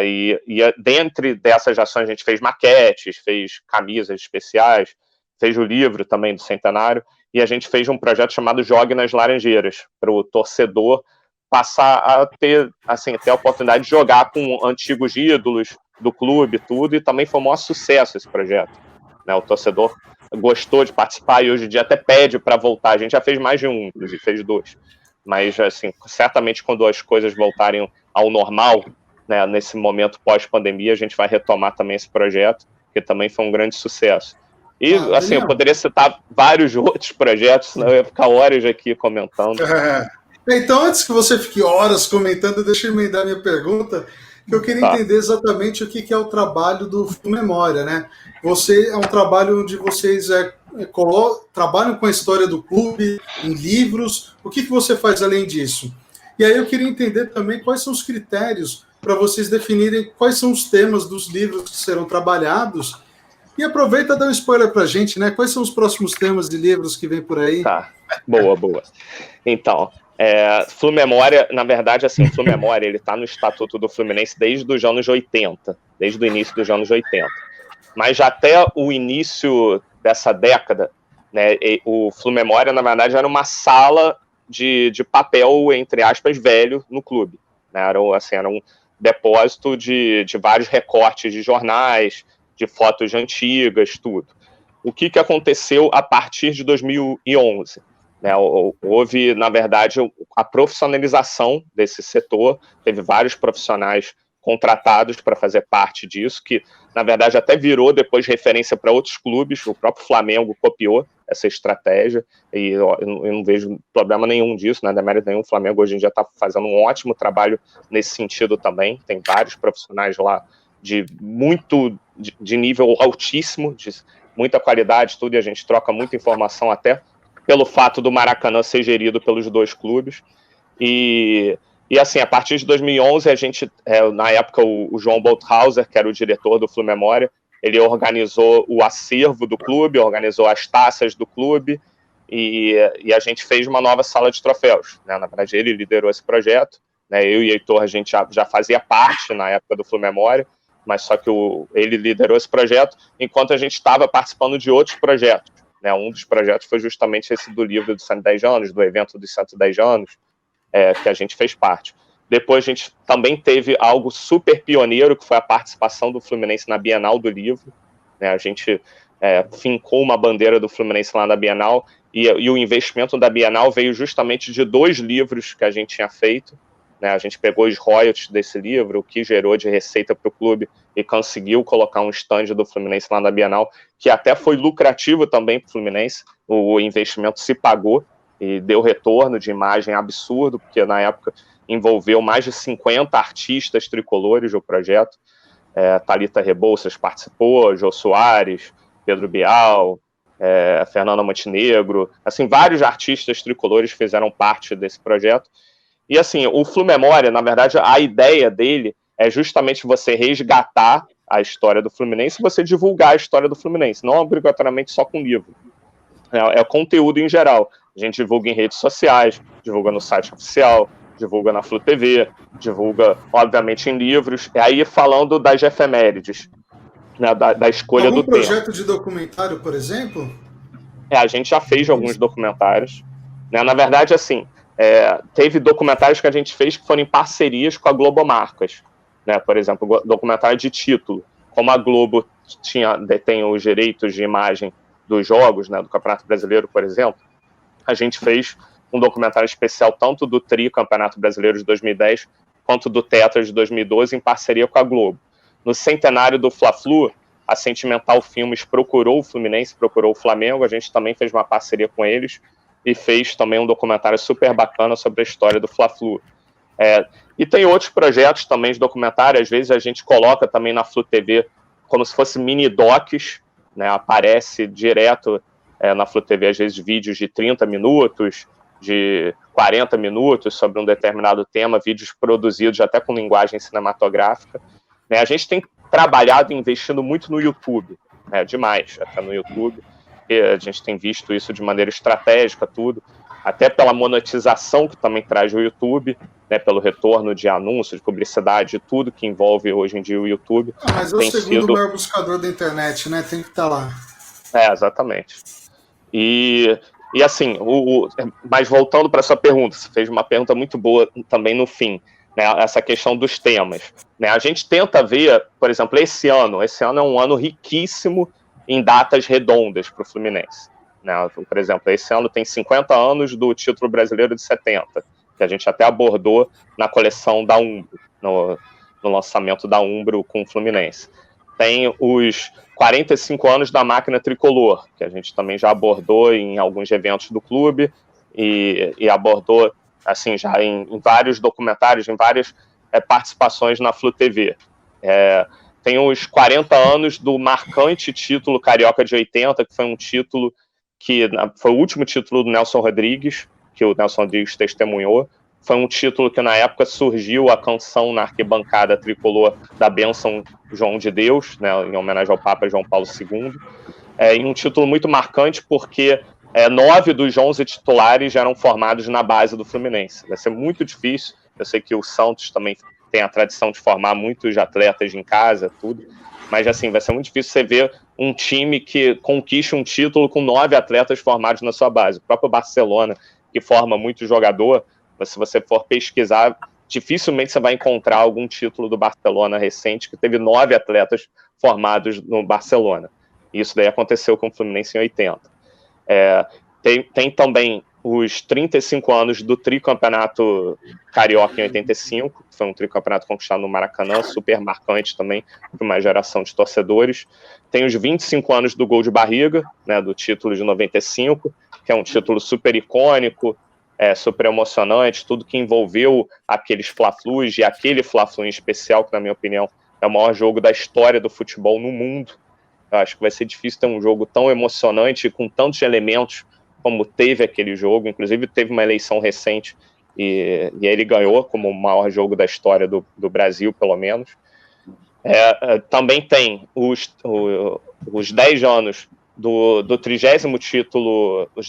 E dentre dessas ações a gente fez maquetes, fez camisas especiais, fez o livro também do centenário, e a gente fez um projeto chamado Jogue nas Laranjeiras, para o torcedor passar a ter a oportunidade de jogar com antigos ídolos do clube, tudo, e também foi um maior sucesso esse projeto, né? O torcedor gostou de participar e hoje em dia até pede para voltar. A gente já fez mais de um, inclusive fez 2, mas assim, certamente quando as coisas voltarem ao normal, né, nesse momento pós-pandemia, a gente vai retomar também esse projeto, que também foi um grande sucesso. E, assim, eu poderia citar vários outros projetos, senão eu ia ficar horas aqui comentando. Então, antes que você fique horas comentando, deixa eu emendar minha pergunta, que eu queria entender exatamente o que é o trabalho do Memória, né? É um trabalho onde vocês trabalham com a história do clube, em livros, o que você faz além disso? E aí eu queria entender também quais são os critérios para vocês definirem quais são os temas dos livros que serão trabalhados. E aproveita e dá um spoiler para a gente, né? Quais são os próximos temas de livros que vem por aí? Tá, boa. Então, Flu-Memória, na verdade, assim, Flu-Memória, ele está no Estatuto do Fluminense desde os anos 80, desde o início dos anos 80. Mas já até o início dessa década, né, o Flu-Memória, na verdade, era uma sala de papel, entre aspas, velho no clube, né? Era um depósito de vários recortes de jornais, de fotos antigas, tudo. O que aconteceu a partir de 2011? Né, houve, na verdade, a profissionalização desse setor, teve vários profissionais contratados para fazer parte disso, que, na verdade, até virou depois referência para outros clubes, o próprio Flamengo copiou essa estratégia, e eu não vejo problema nenhum disso, né, demérito nenhum, o Flamengo hoje em dia está fazendo um ótimo trabalho nesse sentido também, tem vários profissionais lá de nível altíssimo, de muita qualidade, tudo, e a gente troca muita informação até pelo fato do Maracanã ser gerido pelos 2 clubes, e assim, a partir de 2011, a gente, na época, o João Bolthauser, que era o diretor do Flu-Memória, ele organizou o acervo do clube, organizou as taças do clube, e a gente fez uma nova sala de troféus, né? Na verdade, ele liderou esse projeto, né? Eu e Heitor, a gente já fazia parte, na época do Flu-Memória, mas só que ele liderou esse projeto, enquanto a gente estava participando de outros projetos, né? Um dos projetos foi justamente esse do livro dos 110 anos, do evento dos 110 anos, que a gente fez parte. Depois a gente também teve algo super pioneiro, que foi a participação do Fluminense na Bienal do Livro, né? A gente fincou uma bandeira do Fluminense lá na Bienal, e o investimento da Bienal veio justamente de 2 livros que a gente tinha feito, né? A gente pegou os royalties desse livro, o que gerou de receita para o clube, e conseguiu colocar um stand do Fluminense lá na Bienal, que até foi lucrativo também para o Fluminense, o investimento se pagou, e deu retorno de imagem absurdo, porque na época envolveu mais de 50 artistas tricolores do projeto. Thalita Rebouças participou, Jô Soares, Pedro Bial, Fernanda Montenegro, assim, vários artistas tricolores fizeram parte desse projeto. E assim, o Flu-Memória, na verdade, a ideia dele é justamente você resgatar a história do Fluminense e você divulgar a história do Fluminense, não obrigatoriamente só com livro. É conteúdo em geral. A gente divulga em redes sociais, divulga no site oficial, divulga na Flu TV, divulga, obviamente, em livros. E aí, falando das efemérides, né, da escolha do tema. Algum projeto de documentário, por exemplo? A gente já fez alguns documentários. Né? Na verdade, assim, teve documentários que a gente fez que foram em parcerias com a Globo Marcas. Né? Por exemplo, documentário de título. Como a Globo detém os direitos de imagem dos jogos, né, do Campeonato Brasileiro, por exemplo, a gente fez um documentário especial tanto do Campeonato Brasileiro de 2010 quanto do Tetra de 2012 em parceria com a Globo. No centenário do Fla-Flu, a Sentimental Filmes procurou o Fluminense, procurou o Flamengo, a gente também fez uma parceria com eles e fez também um documentário super bacana sobre a história do Fla-Flu. E tem outros projetos também de documentário, às vezes a gente coloca também na Flu TV como se fosse mini-docs, né, aparece direto na Flu TV, às vezes, vídeos de 30 minutos, de 40 minutos sobre um determinado tema, vídeos produzidos até com linguagem cinematográfica. A gente tem trabalhado e investindo muito no YouTube, demais, até no YouTube, e a gente tem visto isso de maneira estratégica, tudo, até pela monetização que também traz o YouTube, pelo retorno de anúncios, de publicidade, tudo que envolve hoje em dia o YouTube. Mas é o segundo maior buscador da internet, né? Tem que estar lá. Exatamente. E assim, mas voltando para a sua pergunta, você fez uma pergunta muito boa também no fim, essa questão dos temas. A gente tenta ver, por exemplo, esse ano é um ano riquíssimo em datas redondas para o Fluminense. Por exemplo, esse ano tem 50 anos do título brasileiro de 70, que a gente até abordou na coleção da Umbro, no lançamento da Umbro com o Fluminense. Tem os 45 anos da máquina tricolor, que a gente também já abordou em alguns eventos do clube e abordou assim, já em vários documentários, em várias participações na Flu TV. Tem os 40 anos do marcante título Carioca de 80, que foi um título que foi o último título do Nelson Rodrigues, que o Nelson Rodrigues testemunhou. Foi um título que, na época, surgiu a canção na arquibancada tricolor da Bênção João de Deus, em homenagem ao Papa João Paulo II. E um título muito marcante porque 9 dos 11 titulares já eram formados na base do Fluminense. Vai ser muito difícil. Eu sei que o Santos também tem a tradição de formar muitos atletas em casa, tudo. Mas, assim, vai ser muito difícil você ver um time que conquiste um título com 9 atletas formados na sua base. O próprio Barcelona, que forma muito jogador, se você for pesquisar, dificilmente você vai encontrar algum título do Barcelona recente que teve 9 atletas formados no Barcelona. Isso daí aconteceu com o Fluminense em 80. Tem também os 35 anos do tricampeonato carioca em 85, que foi um tricampeonato conquistado no Maracanã, super marcante também para uma geração de torcedores. Tem os 25 anos do gol de barriga, do título de 95, que é um título super icônico, super emocionante, tudo que envolveu aqueles Fla-Flus e aquele Fla-Flu em especial, que, na minha opinião, é o maior jogo da história do futebol no mundo. Eu acho que vai ser difícil ter um jogo tão emocionante, com tantos elementos como teve aquele jogo. Inclusive, teve uma eleição recente e ele ganhou como o maior jogo da história do Brasil, pelo menos. Também tem os 10 anos do 30º título, os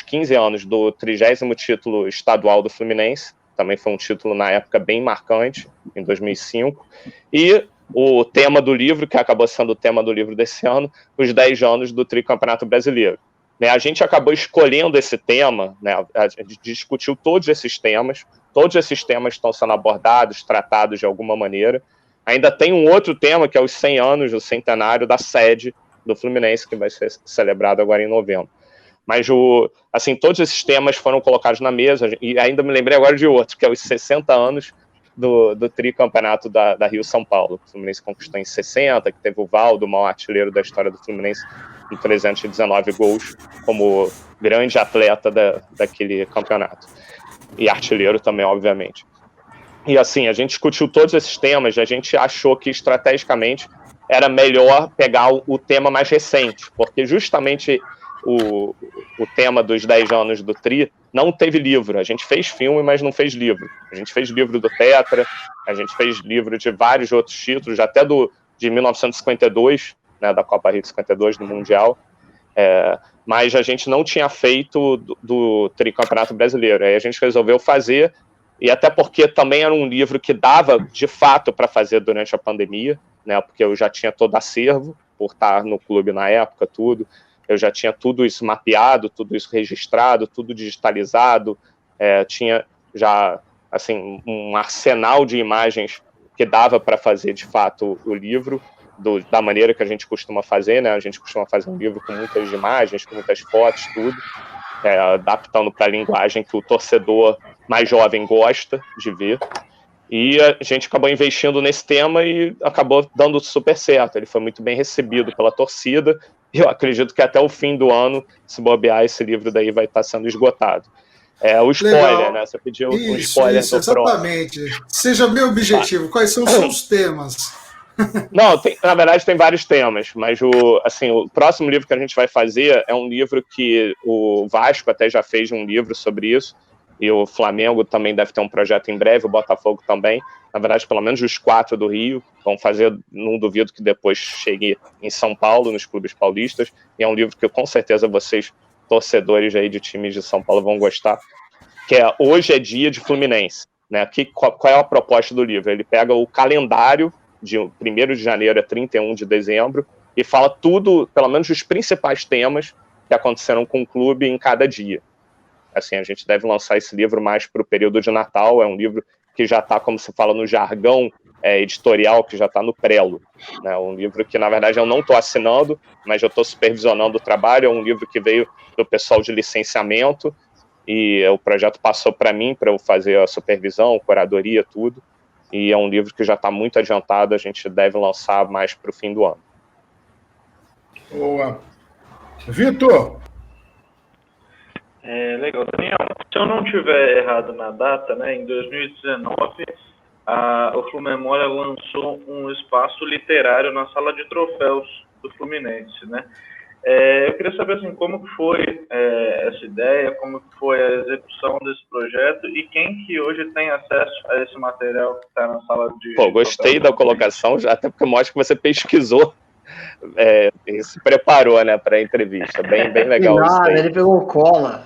15 anos do 30º título estadual do Fluminense, também foi um título na época bem marcante, em 2005, e o tema do livro, que acabou sendo o tema do livro desse ano, os 10 anos do tricampeonato brasileiro. A gente acabou escolhendo esse tema, a gente discutiu todos esses temas estão sendo abordados, tratados de alguma maneira. Ainda tem um outro tema, que é os 100 anos, o centenário da sede do Fluminense, que vai ser celebrado agora em novembro. Mas, assim, todos esses temas foram colocados na mesa, e ainda me lembrei agora de outro, que é os 60 anos do tricampeonato da Rio-São Paulo. O Fluminense conquistou em 60, que teve o Valdo, o maior artilheiro da história do Fluminense, com 319 gols, como grande atleta daquele campeonato. E artilheiro também, obviamente. E, assim, a gente discutiu todos esses temas, a gente achou que, estrategicamente, era melhor pegar o tema mais recente, porque justamente o tema dos 10 anos do Tri não teve livro. A gente fez filme, mas não fez livro. A gente fez livro do Tetra, a gente fez livro de vários outros títulos, até de 1952, da Copa Rio de 52, do Mundial, mas a gente não tinha feito do Tricampeonato Brasileiro. Aí a gente resolveu fazer, e até porque também era um livro que dava, de fato, para fazer durante a pandemia, porque eu já tinha todo acervo, por estar no clube na época, tudo. Eu já tinha tudo isso mapeado, tudo isso registrado, tudo digitalizado, tinha já, assim, um arsenal de imagens que dava para fazer, de fato, o livro, da maneira que a gente costuma fazer, A gente costuma fazer um livro com muitas imagens, com muitas fotos, tudo, adaptando para a linguagem que o torcedor mais jovem gosta de ver. E a gente acabou investindo nesse tema e acabou dando super certo. Ele foi muito bem recebido pela torcida. Eu acredito que até o fim do ano, se bobear, esse livro daí vai estar sendo esgotado. O spoiler, Legal. Você pediu um spoiler do exatamente. Seja bem objetivo. Quais são os seus temas? Não, na verdade tem vários temas, mas o próximo livro que a gente vai fazer é um livro que o Vasco até já fez um livro sobre isso, e o Flamengo também deve ter um projeto em breve, o Botafogo também. Na verdade, pelo menos os 4 do Rio vão fazer, não duvido que depois chegue em São Paulo, nos clubes paulistas, e é um livro que com certeza vocês, torcedores aí de times de São Paulo, vão gostar, que é Hoje é Dia de Fluminense. Né? Qual é a proposta do livro? Ele pega o calendário de 1º de janeiro a 31 de dezembro e fala tudo, pelo menos os principais temas que aconteceram com o clube em cada dia. Assim, a gente deve lançar esse livro mais para o período de Natal, é um livro que já está, como se fala no jargão editorial, que já está no prelo. Né? Um livro que, na verdade, eu não estou assinando, mas eu estou supervisionando o trabalho, é um livro que veio do pessoal de licenciamento, e o projeto passou para mim, para eu fazer a supervisão, curadoria, tudo, e é um livro que já está muito adiantado, a gente deve lançar mais para o fim do ano. Boa. Vitor! Legal, Daniel. Se eu não estiver errado na data, né, em 2019, o Flumemória lançou um espaço literário na sala de troféus do Fluminense, né? Eu queria saber assim, como que foi essa ideia, como que foi a execução desse projeto e quem que hoje tem acesso a esse material que está na sala de... Gostei da colocação, até porque mostra que você pesquisou e se preparou, né, para a entrevista. Bem legal. Ele pegou cola.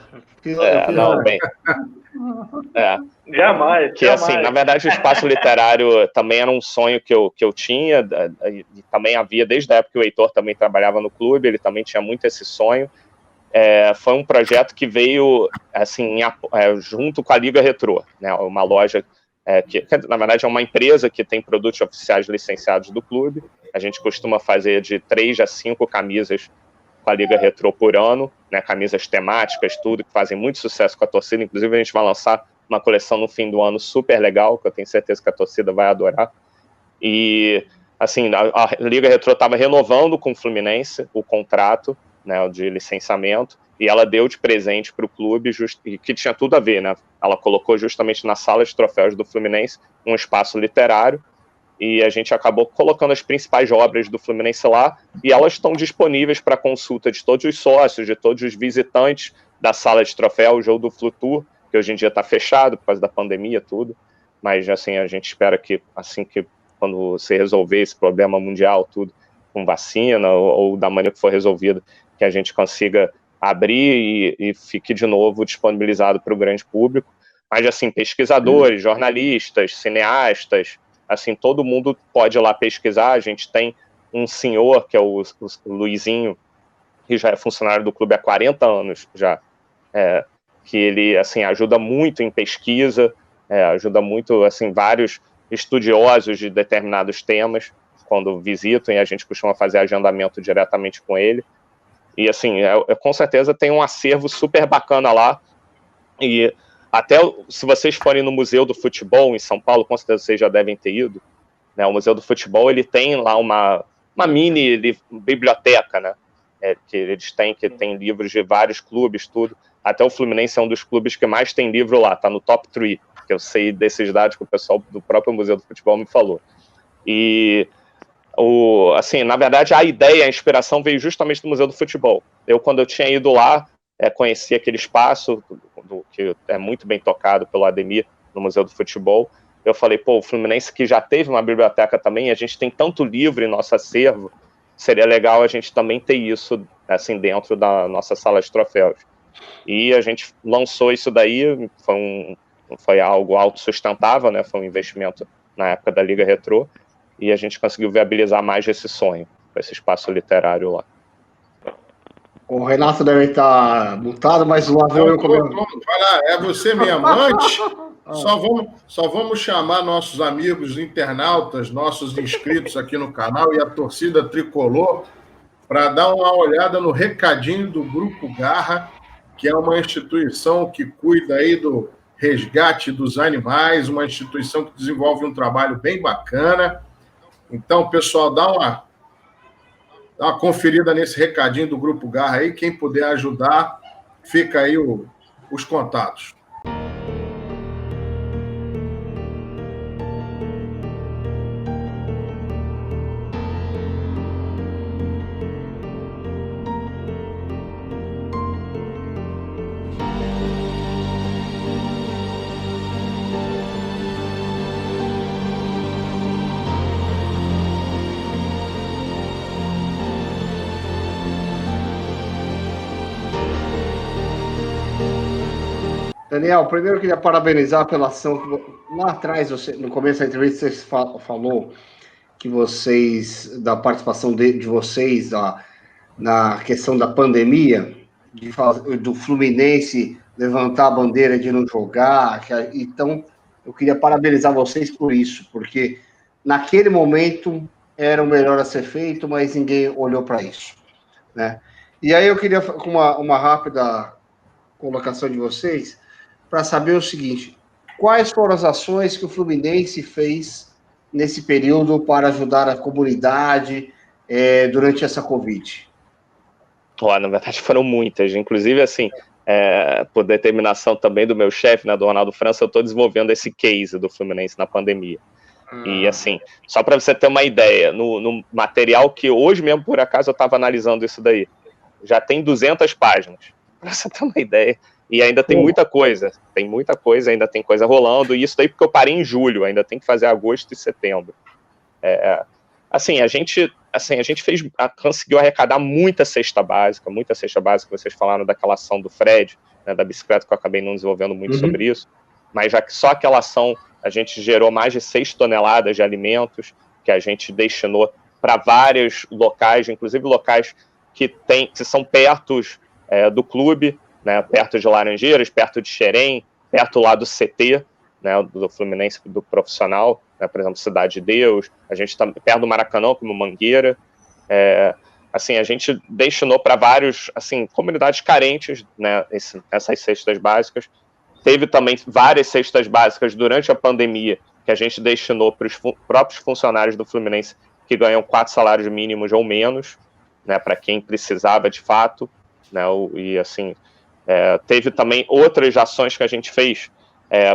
Jamais. Assim, na verdade, o espaço literário também era um sonho que eu tinha, e também havia, desde a época que o Heitor também trabalhava no clube, ele também tinha muito esse sonho. Foi um projeto que veio, assim, junto com a Liga Retrô, né, uma loja que, na verdade, é uma empresa que tem produtos oficiais licenciados do clube. A gente costuma fazer de 3 a 5 camisas com a Liga Retrô por ano, né, camisas temáticas, tudo, que fazem muito sucesso com a torcida. Inclusive, a gente vai lançar uma coleção no fim do ano super legal, que eu tenho certeza que a torcida vai adorar. E, assim, a Liga Retrô estava renovando com o Fluminense o contrato, né, de licenciamento, e ela deu de presente para o clube, que tinha tudo a ver, né? Ela colocou justamente na sala de troféus do Fluminense um espaço literário, e a gente acabou colocando as principais obras do Fluminense lá, e elas estão disponíveis para consulta de todos os sócios, de todos os visitantes da sala de troféus ou do Flutur, que hoje em dia está fechado por causa da pandemia, tudo, mas assim, a gente espera que, assim que quando se resolver esse problema mundial, tudo, com vacina ou da maneira que for resolvido, que a gente consiga abrir e fique de novo disponibilizado para o grande público. Mas, assim, pesquisadores, jornalistas, cineastas, assim, todo mundo pode ir lá pesquisar. A gente tem um senhor, que é o Luizinho, que já é funcionário do clube há 40 anos já, que ele, assim, ajuda muito em pesquisa, ajuda muito, assim, vários estudiosos de determinados temas, quando visitam, e a gente costuma fazer agendamento diretamente com ele. E, assim, com certeza tem um acervo super bacana lá, e até se vocês forem no Museu do Futebol em São Paulo, com certeza vocês já devem ter ido, né? O Museu do Futebol, ele tem lá uma mini biblioteca, né? Que eles têm, que tem livros de vários clubes, tudo. Até o Fluminense é um dos clubes que mais tem livro lá, tá no top 3, que eu sei desses dados que o pessoal do próprio Museu do Futebol me falou. E, assim, na verdade, a ideia, a inspiração veio justamente do Museu do Futebol. Quando eu tinha ido lá, conheci aquele espaço, que é muito bem tocado pelo Ademir, no Museu do Futebol. Eu falei, o Fluminense que já teve uma biblioteca também, a gente tem tanto livro em nosso acervo, seria legal a gente também ter isso, assim, dentro da nossa sala de troféus. E a gente lançou isso daí, foi algo autossustentável, né? Foi um investimento na época da Liga Retrô, e a gente conseguiu viabilizar mais esse sonho, esse espaço literário lá. O Renato deve estar mutado, mas lá vou eu comer. Vai lá, é você mesmo. Antes, só vamos chamar nossos amigos internautas, nossos inscritos aqui no canal e a torcida tricolor para dar uma olhada no recadinho do Grupo Garra, que é uma instituição que cuida aí do resgate dos animais, uma instituição que desenvolve um trabalho bem bacana. Então, pessoal, dá uma conferida nesse recadinho do Grupo Garra aí. Quem puder ajudar, fica aí os contatos. Daniel, primeiro eu queria parabenizar pela ação que lá atrás, no começo da entrevista, você falou que vocês, da participação de vocês na questão da pandemia, do Fluminense levantar a bandeira de não jogar. Então, eu queria parabenizar vocês por isso, porque naquele momento era o melhor a ser feito, mas ninguém olhou para isso, né? E aí eu queria, com uma rápida colocação de vocês, para saber o seguinte: quais foram as ações que o Fluminense fez nesse período para ajudar a comunidade durante essa Covid? Na verdade foram muitas, inclusive assim, por determinação também do meu chefe, né, do Ronaldo França, eu estou desenvolvendo esse case do Fluminense na pandemia. E assim, só para você ter uma ideia, no material que hoje mesmo, por acaso, eu estava analisando isso daí, já tem 200 páginas, para você ter uma ideia. E ainda tem muita coisa, ainda tem coisa rolando, e isso daí porque eu parei em julho, ainda tem que fazer agosto e setembro. Assim, a gente conseguiu arrecadar muita cesta básica, vocês falaram daquela ação do Fred, né, da bicicleta, que eu acabei não desenvolvendo muito sobre isso, mas já que só aquela ação, a gente gerou mais de 6 toneladas de alimentos, que a gente destinou para vários locais, inclusive locais que são perto do clube, né, perto de Laranjeiras, perto de Xerém, perto lá do CT, né, do Fluminense, do profissional, né, por exemplo, Cidade de Deus, a gente está perto do Maracanã, como Mangueira. Assim, a gente destinou para vários, assim, comunidades carentes, né, essas cestas básicas. Teve também várias cestas básicas durante a pandemia que a gente destinou para os próprios funcionários do Fluminense que ganham 4 salários mínimos ou menos, né, para quem precisava de fato, né, e assim, teve também outras ações que a gente fez,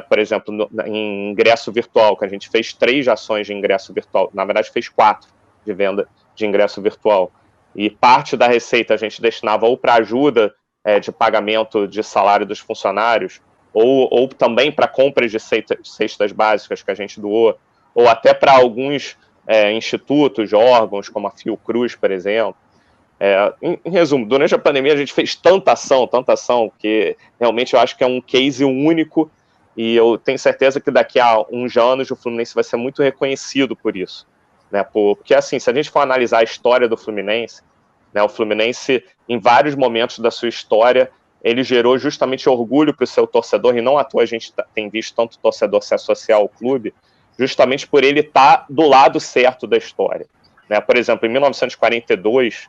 por exemplo, em ingresso virtual, que a gente fez 3 ações de ingresso virtual, na verdade fez 4 de venda de ingresso virtual, e parte da receita a gente destinava ou para ajuda de pagamento de salário dos funcionários, ou também para compras de cestas básicas que a gente doou, ou até para alguns institutos, órgãos, como a Fiocruz, por exemplo. Em resumo, durante a pandemia a gente fez tanta ação, que realmente eu acho que é um case único, e eu tenho certeza que daqui a uns anos o Fluminense vai ser muito reconhecido por isso, né? Porque assim, se a gente for analisar a história do Fluminense, né, o Fluminense, em vários momentos da sua história, ele gerou justamente orgulho para o seu torcedor, e não à toa a gente tem visto tanto torcedor se associar ao clube, justamente por ele estar do lado certo da história, né? Por exemplo, em 1942,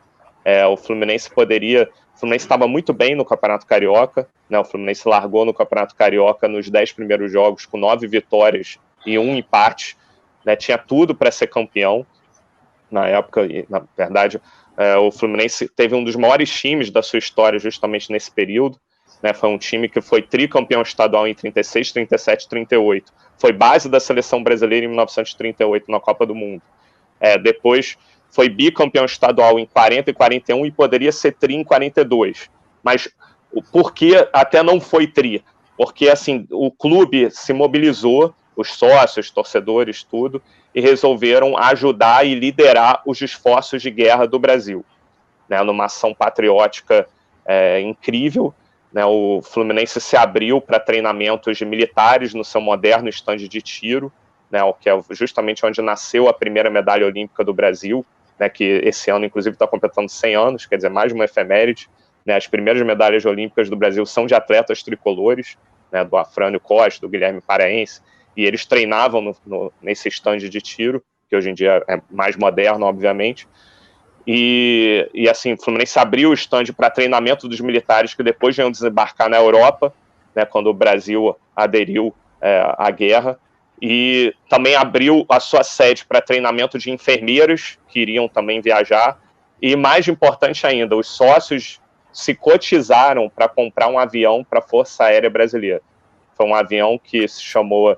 o Fluminense estava muito bem no Campeonato Carioca, né? O Fluminense largou no Campeonato Carioca nos 10 primeiros jogos com 9 vitórias e 1 empate, né? Tinha tudo para ser campeão na época, e na verdade o Fluminense teve um dos maiores times da sua história justamente nesse período, né? Foi um time que foi tricampeão estadual em 36, 37 e 38, foi base da seleção brasileira em 1938 na Copa do Mundo, depois foi bicampeão estadual em 40 e 41 e poderia ser tri em 42. Mas por que até não foi tri? Porque assim, o clube se mobilizou, os sócios, torcedores, tudo, e resolveram ajudar e liderar os esforços de guerra do Brasil, né, numa ação patriótica incrível, né? O Fluminense se abriu para treinamentos de militares no seu moderno estande de tiro, né, que é justamente onde nasceu a primeira medalha olímpica do Brasil, né, que esse ano, inclusive, está completando 100 anos, quer dizer, mais uma efeméride, né? As primeiras medalhas olímpicas do Brasil são de atletas tricolores, né, do Afrânio Costa, do Guilherme Paraense, e eles treinavam nesse estande de tiro, que hoje em dia é mais moderno, obviamente, e assim, o Fluminense abriu o estande para treinamento dos militares que depois iam desembarcar na Europa, né, quando o Brasil aderiu à guerra, e também abriu a sua sede para treinamento de enfermeiros que iriam também viajar, e mais importante ainda, os sócios se cotizaram para comprar um avião para a Força Aérea Brasileira. Foi um avião que se chamou,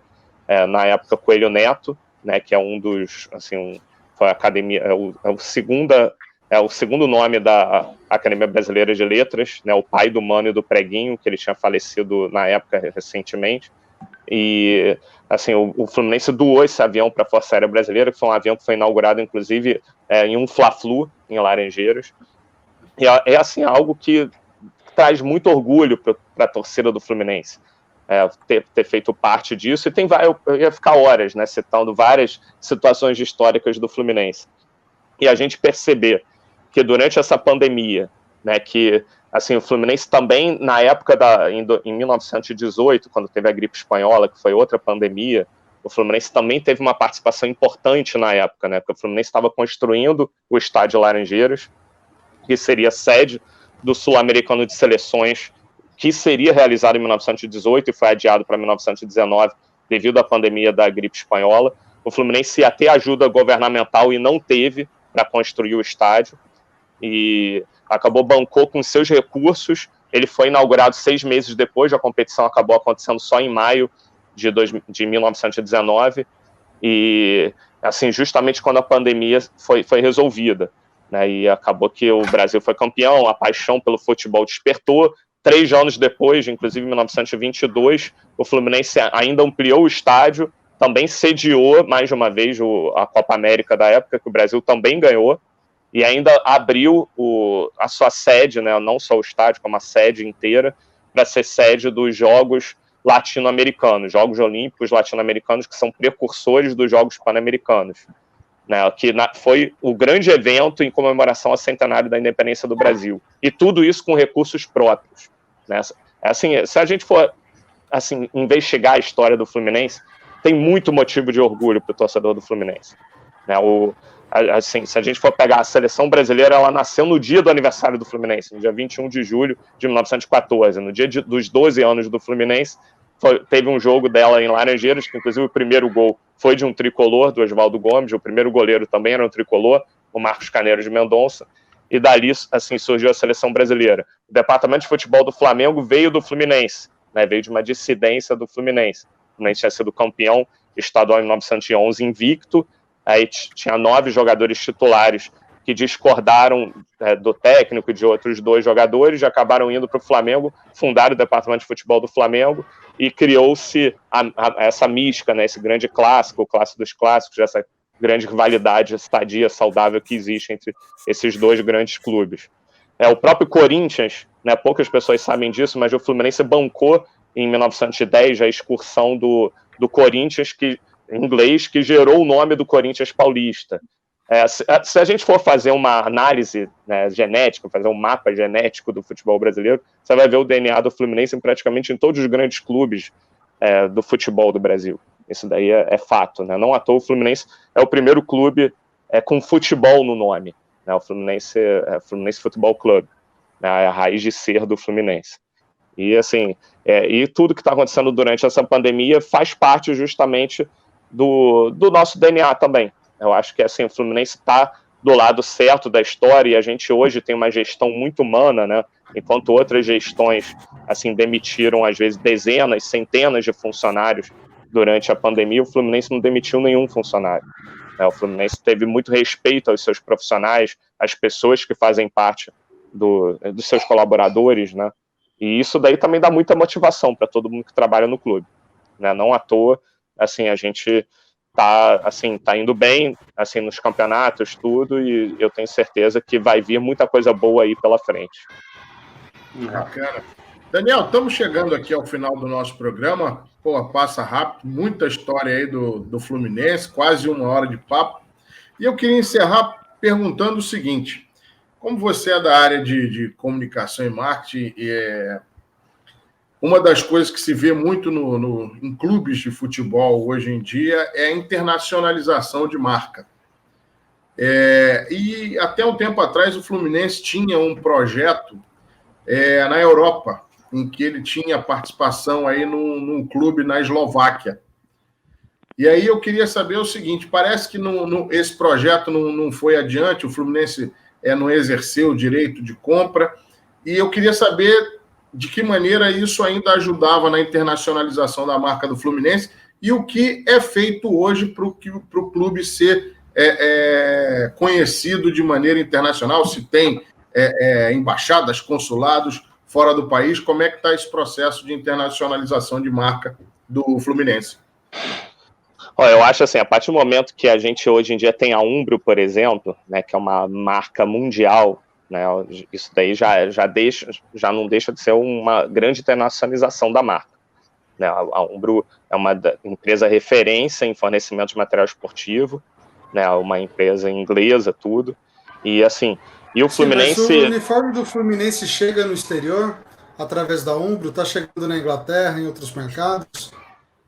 na época, Coelho Neto, né, que é um dos, assim, foi a academia, o segundo nome da Academia Brasileira de Letras, né, o pai do Mano e do Preguinho, que ele tinha falecido na época recentemente. E assim, o Fluminense doou esse avião para a Força Aérea Brasileira, que foi um avião que foi inaugurado, inclusive, em um Fla-Flu, em Laranjeiras. E assim, algo que traz muito orgulho para a torcida do Fluminense. ter feito parte disso, e eu ia ficar horas, né, citando várias situações históricas do Fluminense. E a gente perceber que durante essa pandemia, né, que assim, o Fluminense também, na época em 1918, quando teve a gripe espanhola, que foi outra pandemia, o Fluminense também teve uma participação importante na época, né, porque o Fluminense estava construindo o Estádio Laranjeiras, que seria sede do Sul-Americano de Seleções, que seria realizado em 1918 e foi adiado para 1919 devido à pandemia da gripe espanhola. O Fluminense ia ter ajuda governamental e não teve para construir o estádio, e bancou com seus recursos. Ele foi inaugurado 6 meses depois, a competição acabou acontecendo só em maio de 1919, e assim, justamente quando a pandemia foi resolvida, né, e acabou que o Brasil foi campeão, a paixão pelo futebol despertou. 3 anos depois, inclusive em 1922, o Fluminense ainda ampliou o estádio, também sediou mais uma vez a Copa América da época, que o Brasil também ganhou, e ainda abriu a sua sede, né, não só o estádio, como a sede inteira, para ser sede dos Jogos Latino-Americanos, Jogos Olímpicos Latino-Americanos, que são precursores dos Jogos Pan-Americanos, né, que foi o grande evento em comemoração ao centenário da independência do Brasil. E tudo isso com recursos próprios, né? Assim, se a gente for assim, investigar a história do Fluminense, tem muito motivo de orgulho para o torcedor do Fluminense, né? Assim, se a gente for pegar a seleção brasileira, ela nasceu no dia do aniversário do Fluminense, no dia 21 de julho de 1914, no dia dos 12 anos do Fluminense. Teve um jogo dela em Laranjeiras, que inclusive o primeiro gol foi de um tricolor, do Oswaldo Gomes, o primeiro goleiro também era um tricolor, o Marcos Caneiro de Mendonça, e dali assim, surgiu a seleção brasileira. O departamento de futebol do Flamengo veio do Fluminense, né, veio de uma dissidência do Fluminense. O Fluminense tinha sido campeão estadual em 1911, invicto, aí tinha 9 jogadores titulares que discordaram do técnico e de outros 2 jogadores, e acabaram indo para o Flamengo, fundaram o departamento de futebol do Flamengo, e criou-se essa mística, né, esse grande clássico, o clássico dos clássicos, essa grande rivalidade sadia, saudável que existe entre esses 2 grandes clubes. O próprio Corinthians, né, poucas pessoas sabem disso, mas o Fluminense bancou em 1910 a excursão do Corinthians, em inglês, que gerou o nome do Corinthians Paulista. Se a gente for fazer uma análise, né, genética, fazer um mapa genético do futebol brasileiro, você vai ver o DNA do Fluminense praticamente em todos os grandes clubes do futebol do Brasil. Isso daí é fato, né? Não à toa o Fluminense é o primeiro clube com futebol no nome, né? O Fluminense Futebol Clube, né? É a raiz de ser do Fluminense. E assim, e tudo que está acontecendo durante essa pandemia faz parte justamente do nosso DNA também. Eu acho que assim, o Fluminense está do lado certo da história, e a gente hoje tem uma gestão muito humana, né? Enquanto outras gestões assim, demitiram, às vezes, dezenas, centenas de funcionários durante a pandemia, o Fluminense não demitiu nenhum funcionário, né? O Fluminense teve muito respeito aos seus profissionais, às pessoas que fazem parte dos seus colaboradores, né? E isso daí também dá muita motivação para todo mundo que trabalha no clube, né? Não à toa, assim, a gente tá indo bem assim, nos campeonatos, tudo, e eu tenho certeza que vai vir muita coisa boa aí pela frente. Bacana. Daniel, estamos chegando aqui ao final do nosso programa. Pô, passa rápido, muita história aí do Fluminense, quase 1 hora de papo. E eu queria encerrar perguntando o seguinte: como você é da área de comunicação e marketing, uma das coisas que se vê muito em clubes de futebol hoje em dia é a internacionalização de marca. E até um tempo atrás o Fluminense tinha um projeto na Europa, em que ele tinha participação aí num clube na Eslováquia. E aí eu queria saber o seguinte: parece que esse projeto não foi adiante, o Fluminense não exerceu o direito de compra, e eu queria saber de que maneira isso ainda ajudava na internacionalização da marca do Fluminense e o que é feito hoje para o clube ser conhecido de maneira internacional, se tem embaixadas, consulados fora do país, como é que está esse processo de internacionalização de marca do Fluminense? Eu acho assim, a partir do momento que a gente hoje em dia tem a Umbro, por exemplo, né, que é uma marca mundial, né, isso daí já não deixa de ser uma grande internacionalização da marca, né? A Umbro é uma empresa referência em fornecimento de material esportivo, né? Uma empresa inglesa, tudo. E assim, e o Fluminense... Mas o uniforme do Fluminense chega no exterior, através da Umbro, está chegando na Inglaterra, em outros mercados?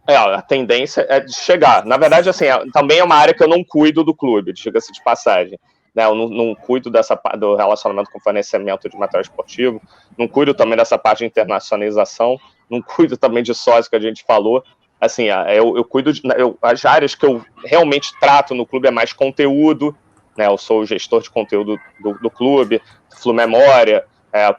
A tendência é de chegar. Na verdade, assim, também é uma área que eu não cuido do clube, diga-se de passagem. Né, eu não cuido do relacionamento com fornecimento de material esportivo, não cuido também dessa parte de internacionalização, não cuido também de sócio que a gente falou. Assim, eu cuido as áreas que eu realmente trato no clube é mais conteúdo, né, eu sou o gestor de conteúdo do clube, Flu Memória,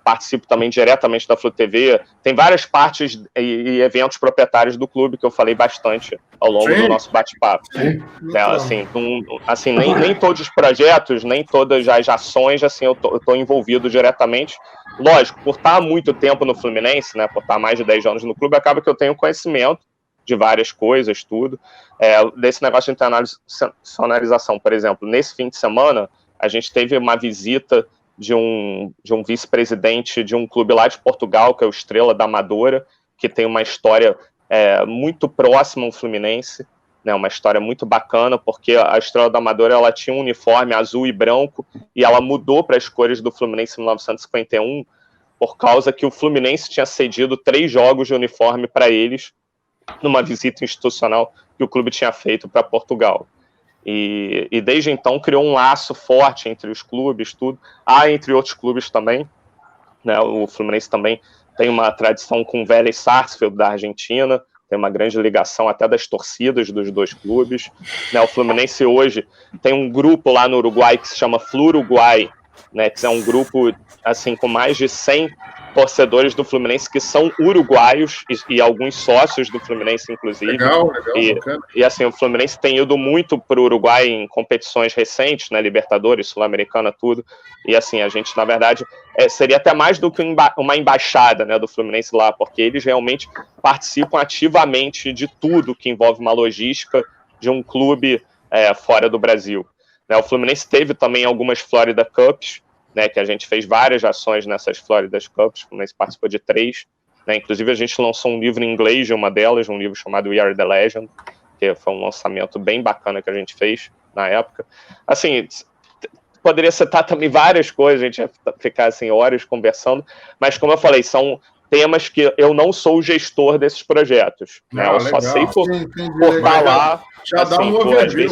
participo também diretamente da Flu TV, tem várias partes e eventos proprietários do clube que eu falei bastante ao longo do nosso bate-papo. Assim, nem todos os projetos, nem todas as ações, assim, eu tô envolvido diretamente. Lógico, por estar há muito tempo no Fluminense, né, por estar há mais de 10 anos no clube, acaba que eu tenho conhecimento de várias coisas, tudo. Desse negócio de internacionalização, por exemplo, nesse fim de semana, a gente teve uma visita de um vice-presidente de um clube lá de Portugal, que é o Estrela da Amadora, que tem uma história muito próxima ao Fluminense, né, uma história muito bacana, porque a Estrela da Amadora ela tinha um uniforme azul e branco, e ela mudou para as cores do Fluminense em 1951, por causa que o Fluminense tinha cedido 3 jogos de uniforme para eles, numa visita institucional que o clube tinha feito para Portugal. E desde então criou um laço forte entre os clubes, tudo. Entre outros clubes também, né? O Fluminense também tem uma tradição com o Vélez Sarsfield da Argentina, tem uma grande ligação até das torcidas dos 2 clubes, né? O Fluminense hoje tem um grupo lá no Uruguai que se chama Flu Uruguai, né? Que é um grupo assim com mais de 100 torcedores do Fluminense que são uruguaios e alguns sócios do Fluminense, inclusive. Legal, e assim, o Fluminense tem ido muito para o Uruguai em competições recentes, né, Libertadores, Sul-Americana, tudo. E assim, a gente, na verdade, seria até mais do que uma embaixada, né, do Fluminense lá, porque eles realmente participam ativamente de tudo que envolve uma logística de um clube fora do Brasil. Né, o Fluminense teve também algumas Florida Cups, né, que a gente fez várias ações nessas Florida Cups, o Fluminense participou de 3, né, inclusive a gente lançou um livro em inglês de uma delas, um livro chamado We Are The Legend, que foi um lançamento bem bacana que a gente fez na época. Assim, poderia citar também várias coisas, a gente ia ficar assim, horas conversando, mas como eu falei, são temas que eu não sou o gestor desses projetos, né, eu só sei por estar lá, já assim, dá um overview.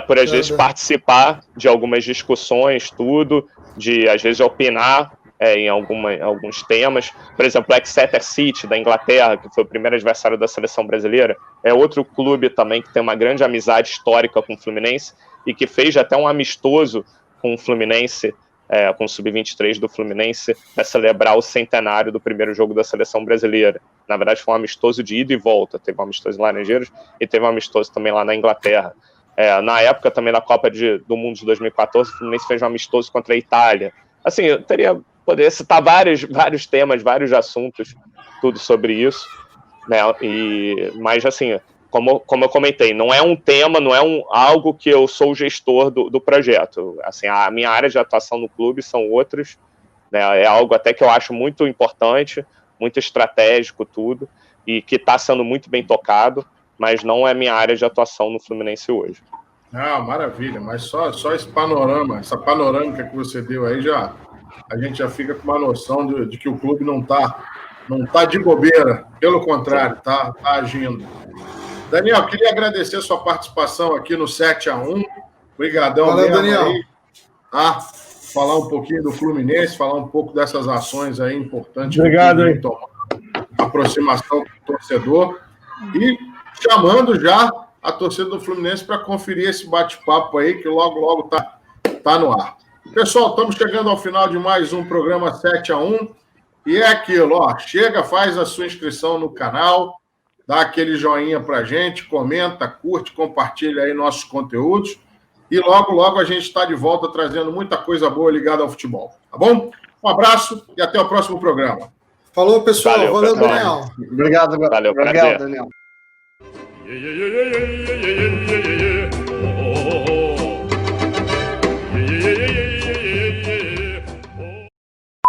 Por às vezes participar de algumas discussões, tudo, de às vezes opinar em alguns temas. Por exemplo, o Exeter City, da Inglaterra, que foi o primeiro adversário da seleção brasileira, é outro clube também que tem uma grande amizade histórica com o Fluminense e que fez até um amistoso com o Fluminense, com o Sub-23 do Fluminense, para celebrar o centenário do primeiro jogo da seleção brasileira. Na verdade, foi um amistoso de ida e volta. Teve um amistoso em Laranjeiras e teve um amistoso também lá na Inglaterra. Na época também da Copa do Mundo de 2014, o Fluminense fez um amistoso contra a Itália. Assim, eu poderia citar vários temas, vários assuntos, tudo sobre isso, né? Mas assim, como eu comentei, não é um tema, não é algo que eu sou o gestor do projeto. Assim, a minha área de atuação no clube são outras, né? É algo até que eu acho muito importante, muito estratégico, tudo, e que está sendo muito bem tocado, mas não é minha área de atuação no Fluminense hoje. Maravilha, mas só esse panorama, essa panorâmica que você deu aí, a gente já fica com uma noção de que o clube não tá de bobeira, pelo contrário, tá agindo. Daniel, queria agradecer a sua participação aqui no 7-1. Obrigadão. Valeu, Daniel. Aí, falar um pouquinho do Fluminense, falar um pouco dessas ações aí importantes. Obrigado, aí. Aproximação do torcedor e chamando já a torcida do Fluminense para conferir esse bate-papo aí, que logo tá no ar. Pessoal, estamos chegando ao final de mais um programa 7-1, e é aquilo, chega, faz a sua inscrição no canal, dá aquele joinha pra gente, comenta, curte, compartilha aí nossos conteúdos, e logo a gente está de volta trazendo muita coisa boa ligada ao futebol, tá bom? Um abraço e até o próximo programa. Falou, pessoal. Valeu, pessoal. Daniel. Obrigado, Obrigado, Daniel. Oh, oh, oh, oh.